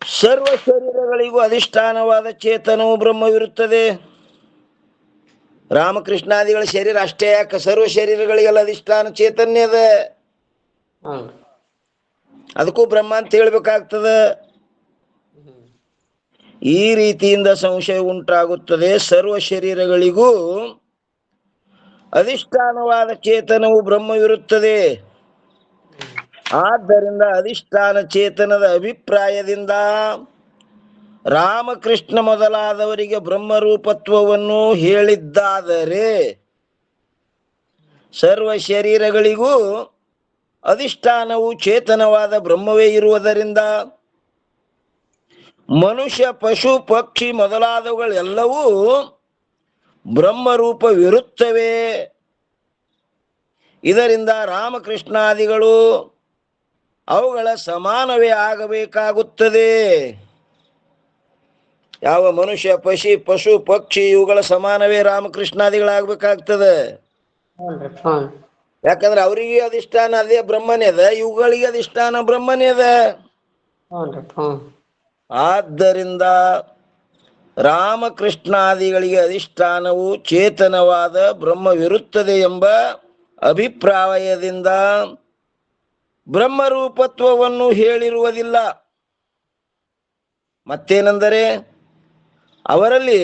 ಸರ್ವ ಶರೀರಗಳಿಗೂ ಅಧಿಷ್ಠಾನವಾದ ಚೇತನವು ಬ್ರಹ್ಮವಿರುತ್ತದೆ. ರಾಮಕೃಷ್ಣಾದಿಗಳ ಶರೀರ ಅಷ್ಟೇ ಯಾಕೆ, ಸರ್ವ ಶರೀರಗಳಿಗೆಲ್ಲ ಅಧಿಷ್ಠಾನ ಚೇತನ್ಯ ಅದ, ಅದಕ್ಕೂ ಬ್ರಹ್ಮ ಅಂತ ಹೇಳ್ಬೇಕಾಗ್ತದ. ಈ ರೀತಿಯಿಂದ ಸಂಶಯ ಉಂಟಾಗುತ್ತದೆ. ಸರ್ವ ಶರೀರಗಳಿಗೂ ಅಧಿಷ್ಠಾನವಾದ ಚೇತನವು ಬ್ರಹ್ಮವಿರುತ್ತದೆ. ಆದ್ದರಿಂದ ಅಧಿಷ್ಠಾನ ಚೇತನದ ಅಭಿಪ್ರಾಯದಿಂದ ರಾಮಕೃಷ್ಣ ಮೊದಲಾದವರಿಗೆ ಬ್ರಹ್ಮರೂಪತ್ವವನ್ನು ಹೇಳಿದ್ದಾದರೆ ಸರ್ವ ಶರೀರಗಳಿಗೂ ಅಧಿಷ್ಠಾನವು ಚೇತನವಾದ ಬ್ರಹ್ಮವೇ ಇರುವುದರಿಂದ ಮನುಷ್ಯ, ಪಶು, ಪಕ್ಷಿ ಮೊದಲಾದವುಗಳೆಲ್ಲವೂ ಬ್ರಹ್ಮರೂಪವಿರುತ್ತವೆ. ಇದರಿಂದ ರಾಮಕೃಷ್ಣಾದಿಗಳು ಅವುಗಳ ಸಮಾನವೇ ಆಗಬೇಕಾಗುತ್ತದೆ. ಯಾವ ಮನುಷ್ಯ, ಪಶು, ಪಕ್ಷಿ ಇವುಗಳ ಸಮಾನವೇ ರಾಮಕೃಷ್ಣಾದಿಗಳಾಗಬೇಕಾಗ್ತದೆ. ಯಾಕಂದ್ರೆ ಅವರಿಗೆ ಅಧಿಷ್ಠಾನ ಅದೇ ಬ್ರಹ್ಮನೇ ಅದ, ಇವುಗಳಿಗೆ ಅಧಿಷ್ಠಾನ ಬ್ರಹ್ಮನೇ ಅದ. ಆದ್ದರಿಂದ ರಾಮಕೃಷ್ಣಾದಿಗಳಿಗೆ ಅಧಿಷ್ಠಾನವು ಚೇತನವಾದ ಬ್ರಹ್ಮವಿರುತ್ತದೆ ಎಂಬ ಅಭಿಪ್ರಾಯದಿಂದ ಬ್ರಹ್ಮರೂಪತ್ವವನ್ನು ಹೇಳಿರುವುದಿಲ್ಲ. ಮತ್ತೇನೆಂದರೆ ಅವರಲ್ಲಿ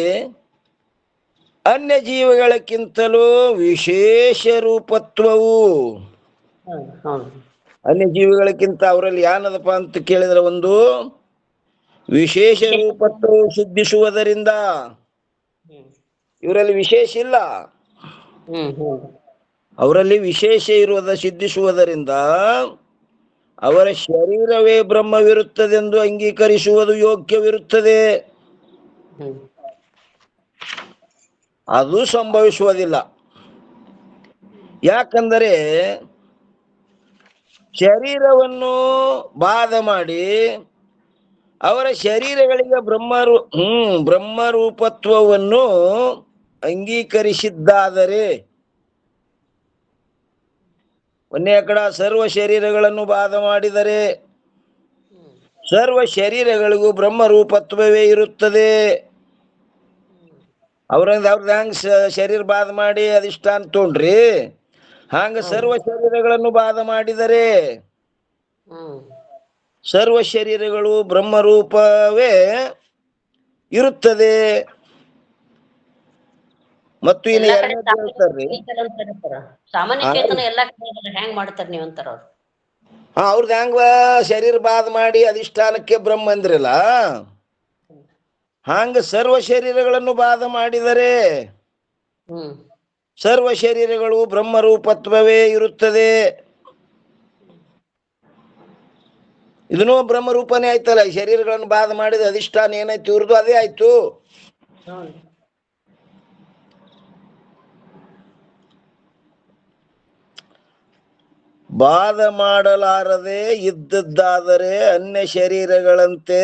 ಅನ್ಯ ಜೀವಿಗಳಕ್ಕಿಂತಲೂ ವಿಶೇಷ ರೂಪತ್ವವು, ಅನ್ಯ ಜೀವಿಗಳಕ್ಕಿಂತ ಅವರಲ್ಲಿ ಏನದಪ್ಪ ಅಂತ ಕೇಳಿದ್ರೆ ಒಂದು ವಿಶೇಷ ರೂಪತ್ವವು ಸಿದ್ಧಿಸುವುದರಿಂದ, ಇವರಲ್ಲಿ ವಿಶೇಷ ಇಲ್ಲ, ಅವರಲ್ಲಿ ವಿಶೇಷ ಸಿದ್ಧಿಸುವುದರಿಂದ ಅವರ ಶರೀರವೇ ಬ್ರಹ್ಮವಿರುತ್ತದೆಂದು ಅಂಗೀಕರಿಸುವುದು ಯೋಗ್ಯವಿರುತ್ತದೆ. ಅದು ಸಂಭವಿಸುವುದಿಲ್ಲ. ಯಾಕಂದರೆ ಶರೀರವನ್ನು ಬಾಧ ಮಾಡಿ ಅವರ ಶರೀರಗಳಿಗೆ ಬ್ರಹ್ಮರೂಪತ್ವವನ್ನು ಅಂಗೀಕರಿಸಿದ್ದಾದರೆ ಒಂದೇ ಕಡೆ ಸರ್ವ ಶರೀರಗಳನ್ನು ಬಾಧ ಮಾಡಿದರೆ ಸರ್ವ ಶರೀರಗಳಿಗೂ ಬ್ರಹ್ಮರೂಪತ್ವವೇ ಇರುತ್ತದೆ. ಅವ್ರದ್ದು ಹಂಗ ಶರೀರ ಬಾಧ ಮಾಡಿ ಅಧಿಷ್ಠಾನ ತೊಗೊಂಡ್ರಿ, ಹಂಗ ಸರ್ವ ಶರೀರಗಳನ್ನು ಬಾಧ ಮಾಡಿದರೆ ಸರ್ವ ಶರೀರಗಳು ಬ್ರಹ್ಮರೂಪವೇ ಇರುತ್ತದೆ. ಮತ್ತು ಇನ್ನು ಎರಡನೇ ಹೇಳ್ತಾರ್ರಿ, ಸಾಮಾನ್ಯ ಚೇತನ ಎಲ್ಲಾ ಹೆಂಗ್ ಮಾಡ್ತಾರ ನೀವ್ ಅಂತಾರ ಅವ್ರು. ಅವ್ರದ್ದು ಹೆಂಗ ಶರೀರ ಬಾಧ ಮಾಡಿ ಅಧಿಷ್ಠಾನಕ್ಕೆ ಬ್ರಹ್ಮ ಅಂದ್ರಲ್ಲ, ಹಂಗ ಸರ್ವ ಶರೀರಗಳನ್ನು ಬಾಧ ಮಾಡಿದರೆ ಸರ್ವ ಶರೀರಗಳು ಬ್ರಹ್ಮರೂಪತ್ವವೇ ಇರುತ್ತದೆ. ಇದನ್ನೂ ಬ್ರಹ್ಮರೂಪನೇ ಆಯ್ತಲ್ಲ. ಈ ಶರೀರಗಳನ್ನು ಬಾಧ ಮಾಡಿದ ಅಧಿಷ್ಠಾನ ಏನಾಯ್ತು ಇವ್ರದ್ದು ಅದೇ ಆಯ್ತು. ಬಾಧ ಮಾಡಲಾರದೆ ಇದ್ದದ್ದಾದರೆ ಅನ್ಯ ಶರೀರಗಳಂತೆ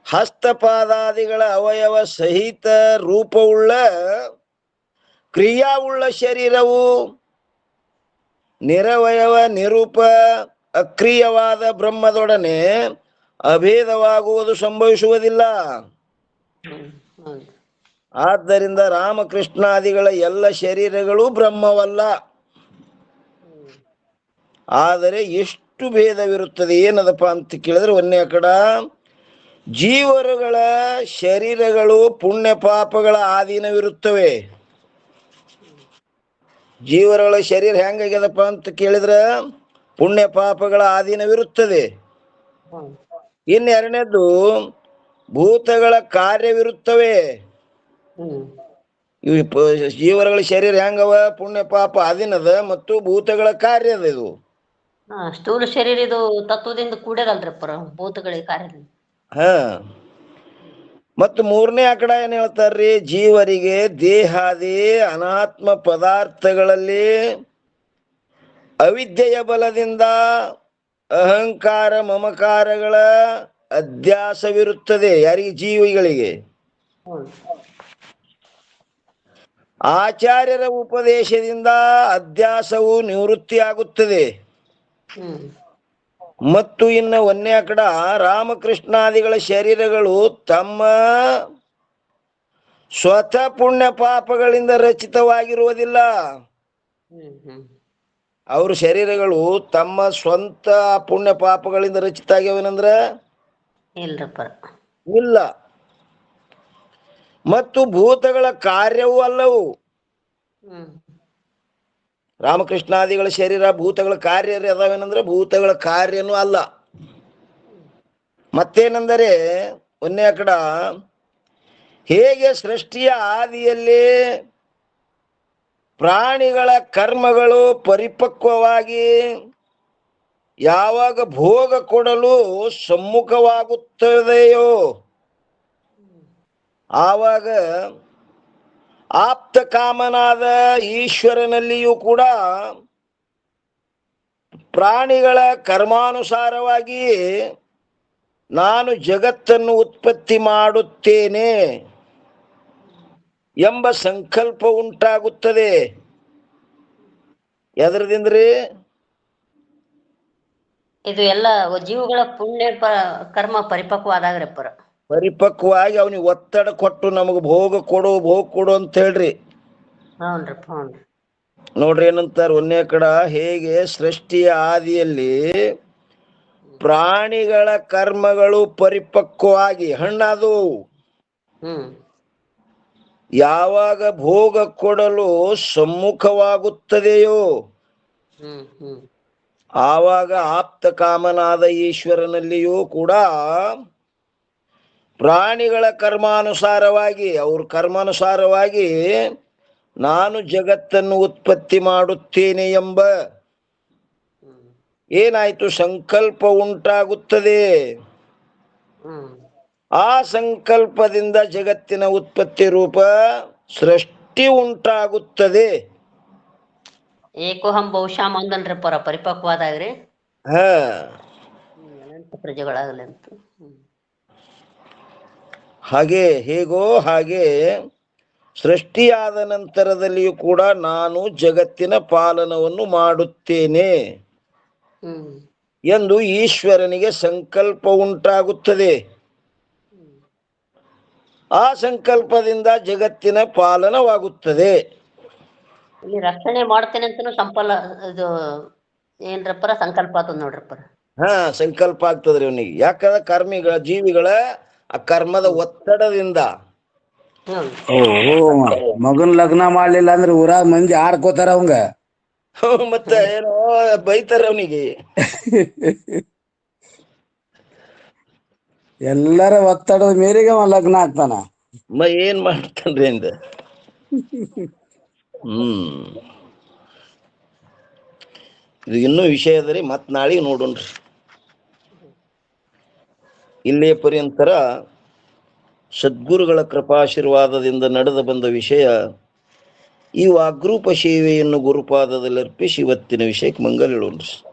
ಹಸ್ತಪಾದಾದಿಗಳ ಅವಯವ ಸಹಿತ ರೂಪವುಳ್ಳ ಕ್ರಿಯಾವುಳ್ಳ ಶರೀರವು ನಿರವಯವ ನಿರೂಪ ಅಕ್ರಿಯವಾದ ಬ್ರಹ್ಮದೊಡನೆ ಅಭೇದವಾಗುವುದು ಸಂಭವಿಸುವುದಿಲ್ಲ. ಆದ್ದರಿಂದ ರಾಮಕೃಷ್ಣಾದಿಗಳ ಎಲ್ಲ ಶರೀರಗಳು ಬ್ರಹ್ಮವಲ್ಲ. ಆದರೆ ಎಷ್ಟು ಭೇದವಿರುತ್ತದೆ. ಏನದಪ್ಪ ಅಂತ ಕೇಳಿದ್ರೆ, ಒಂದೇ ಕಡ ಜೀವರುಗಳ ಶರೀರಗಳು ಪುಣ್ಯ ಪಾಪಗಳ ಆಧೀನವಿರುತ್ತವೆ. ಜೀವರುಗಳ ಶರೀರ ಹೆಂಗಾಗ್ಯದಪ್ಪ ಅಂತ ಕೇಳಿದ್ರೆ ಪುಣ್ಯ ಪಾಪಗಳ ಆಧೀನವಿರುತ್ತದೆ. ಇನ್ನೆರಡನೇದ್ದು ಭೂತಗಳ ಕಾರ್ಯವಿರುತ್ತವೆ. ಜೀವರುಗಳ ಶರೀರ ಹೆಂಗವ? ಪುಣ್ಯ ಪಾಪ ಅಧೀನದ ಮತ್ತು ಭೂತಗಳ ಕಾರ್ಯ ಅದ. ಇದು ಸ್ಥೂಲ ಶರೀರ ಇದು ತತ್ವದಿಂದ ಕೂಡ್ಯದಲ್ರಿಪ್ಪರ ಭೂತಗಳಿಗೆ ಕಾರ್ಯದಿಂದ. ಮತ್ತು ಮೂರನೇ ಆಕಡ ಏನ್ ಹೇಳ್ತಾರ್ರಿ? ಜೀವರಿಗೆ ದೇಹಾದಿ ಅನಾತ್ಮ ಪದಾರ್ಥಗಳಲ್ಲಿ ಅವಿದ್ಯೆಯ ಬಲದಿಂದ ಅಹಂಕಾರ ಮಮಕಾರಗಳ ಅಧ್ಯಾಸವಿರುತ್ತದೆ. ಯಾರಿಗೆ? ಜೀವಿಗಳಿಗೆ. ಆಚಾರ್ಯರ ಉಪದೇಶದಿಂದ ಅಧ್ಯಾಸವು ನಿವೃತ್ತಿಯಾಗುತ್ತದೆ. ಮತ್ತು ಇನ್ನು ಒಂದೇ ಕಡ ರಾಮಕೃಷ್ಣಾದಿಗಳ ಶರೀರಗಳು ತಮ್ಮ ಸ್ವತಃ ಪುಣ್ಯ ಪಾಪಗಳಿಂದ ರಚಿತವಾಗಿರುವುದಿಲ್ಲ. ಅವ್ರ ಶರೀರಗಳು ತಮ್ಮ ಸ್ವಂತ ಪುಣ್ಯ ಪಾಪಗಳಿಂದ ರಚಿತ ಆಗ್ಯಾವೇನಂದ್ರ ಇಲ್ಲ. ಮತ್ತು ಭೂತಗಳ ಕಾರ್ಯವೂ ಅಲ್ಲವು. ರಾಮಕೃಷ್ಣಾದಿಗಳ ಶರೀರ ಭೂತಗಳ ಕಾರ್ಯ ಅದಾವೇನಂದ್ರೆ ಭೂತಗಳ ಕಾರ್ಯನೂ ಅಲ್ಲ. ಮತ್ತೇನೆಂದರೆ ಒಂದೇ ಕಡ ಹೇಗೆ ಸೃಷ್ಟಿಯ ಆದಿಯಲ್ಲಿ ಪ್ರಾಣಿಗಳ ಕರ್ಮಗಳು ಪರಿಪಕ್ವವಾಗಿ ಯಾವಾಗ ಭೋಗ ಕೊಡಲು ಸಮ್ಮುಖವಾಗುತ್ತದೆಯೋ ಆವಾಗ ಆಪ್ತ ಕಾಮನಾದ ಈಶ್ವರನಲ್ಲಿಯೂ ಕೂಡ ಪ್ರಾಣಿಗಳ ಕರ್ಮಾನುಸಾರವಾಗಿ ನಾನು ಜಗತ್ತನ್ನು ಉತ್ಪತ್ತಿ ಮಾಡುತ್ತೇನೆ ಎಂಬ ಸಂಕಲ್ಪ ಉಂಟಾಗುತ್ತದೆ. ಎದರದಿಂದ್ರಿ? ಇದು ಎಲ್ಲ ಜೀವಗಳ ಪುಣ್ಯ ಕರ್ಮ ಪರಿಪಕ್ವ ಆದಾಗ್ರಪ್ಪರ. ಪರಿಪಕ್ವವಾಗಿ ಅವನಿಗೆ ಒತ್ತಡ ಕೊಟ್ಟು ನಮಗ ಭೋಗ ಕೊಡು ಅಂತ ಹೇಳ್ರಿ. ನೋಡ್ರಿ ಏನಂತಾರ ಒಂದೇ ಕಡ ಹೇಗೆ ಸೃಷ್ಟಿಯ ಆದಿಯಲ್ಲಿ ಪ್ರಾಣಿಗಳ ಕರ್ಮಗಳು ಪರಿಪಕ್ವವಾಗಿ ಹಣ್ಣಾದು ಯಾವಾಗ ಭೋಗ ಕೊಡಲು ಸಮ್ಮುಖವಾಗುತ್ತದೆಯೋ ಆವಾಗ ಆಪ್ತ ಕಾಮನಾದ ಈಶ್ವರನಲ್ಲಿಯೂ ಕೂಡ ಪ್ರಾಣಿಗಳ ಕರ್ಮಾನುಸಾರವಾಗಿ ಅವ್ರ ಕರ್ಮಾನುಸಾರವಾಗಿ ನಾನು ಜಗತ್ತನ್ನು ಉತ್ಪತ್ತಿ ಮಾಡುತ್ತೇನೆ ಎಂಬ ಏನಾಯ್ತು ಸಂಕಲ್ಪ ಉಂಟಾಗುತ್ತದೆ. ಆ ಸಂಕಲ್ಪದಿಂದ ಜಗತ್ತಿನ ಉತ್ಪತ್ತಿ ರೂಪ ಸೃಷ್ಟಿ ಉಂಟಾಗುತ್ತದೆ. ಏಕೋಹಂ ಬಹುಶಃ ಅಂದಲ್ರಿ ಪರ ಪರಿಪಕ್ವಾದಾಗ್ರಿ ಪ್ರಜೆಗಳಾಗಲಿ ಅಂತ. ಹೇಗೋ ಹಾಗೆ ಸೃಷ್ಟಿಯಾದ ನಂತರದಲ್ಲಿಯೂ ಕೂಡ ನಾನು ಜಗತ್ತಿನ ಪಾಲನವನ್ನು ಮಾಡುತ್ತೇನೆ ಎಂದು ಈಶ್ವರನಿಗೆ ಸಂಕಲ್ಪ ಉಂಟಾಗುತ್ತದೆ. ಆ ಸಂಕಲ್ಪದಿಂದ ಜಗತ್ತಿನ ಪಾಲನವಾಗುತ್ತದೆ. ಇಲ್ಲಿ ರಕ್ಷಣೆ ಮಾಡ್ತೇನೆ ಅಂತನೂ ಇದು ಏನ್ರಪ್ಪರ ಸಂಕಲ್ಪ ಆಗ್ತದ ನೋಡ್ರಪ್ಪರ. ಸಂಕಲ್ಪ ಆಗ್ತದ್ರಿ ಅವನಿಗೆ. ಯಾಕಂದ್ರೆ ಜೀವಿಗಳ ಆ ಕರ್ಮದ ಒತ್ತಡದಿಂದ. ಮಗನ್ ಲಗ್ನ ಮಾಡ್ಲಿಲ್ಲ ಅಂದ್ರೆ ಊರಾಗ ಮಂದಿ ಆಡ್ಕೋತಾರ ಅವಂಗ. ಮತ್ತೆ ಏನೋ ಬೈತಾರ ಅವನಿಗೆ. ಎಲ್ಲರ ಒತ್ತಡದ ಮೇರೆಗೆ ಅವ ಲಗ್ನ ಆಗ್ತಾನ. ಏನ್ ಮಾಡ್ತಾನ್ರಿ ಅಂದ. ಇದು ಇನ್ನೂ ವಿಷಯ ಅದರಿ, ಮತ್ ನಾಳೆಗೆ ನೋಡೋಣ್ರಿ. ಇಲ್ಲೇ ಪರ್ಯಂತರ ಸದ್ಗುರುಗಳ ಕೃಪಾಶೀರ್ವಾದದಿಂದ ನಡೆದು ಬಂದ ವಿಷಯ. ಈ ವಾಗ್ರೂಪ ಸೇವೆಯನ್ನು ಗುರುಪಾದದಲ್ಲಿ ಅರ್ಪಿಸಿ ಇವತ್ತಿನ ವಿಷಯಕ್ಕೆ ಮಂಗಲ ಹೇಳೋಣ್ರಿ.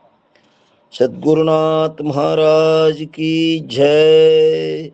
ಸದ್ಗುರುನಾಥ್ ಮಹಾರಾಜ್ ಕಿ ಜೈ.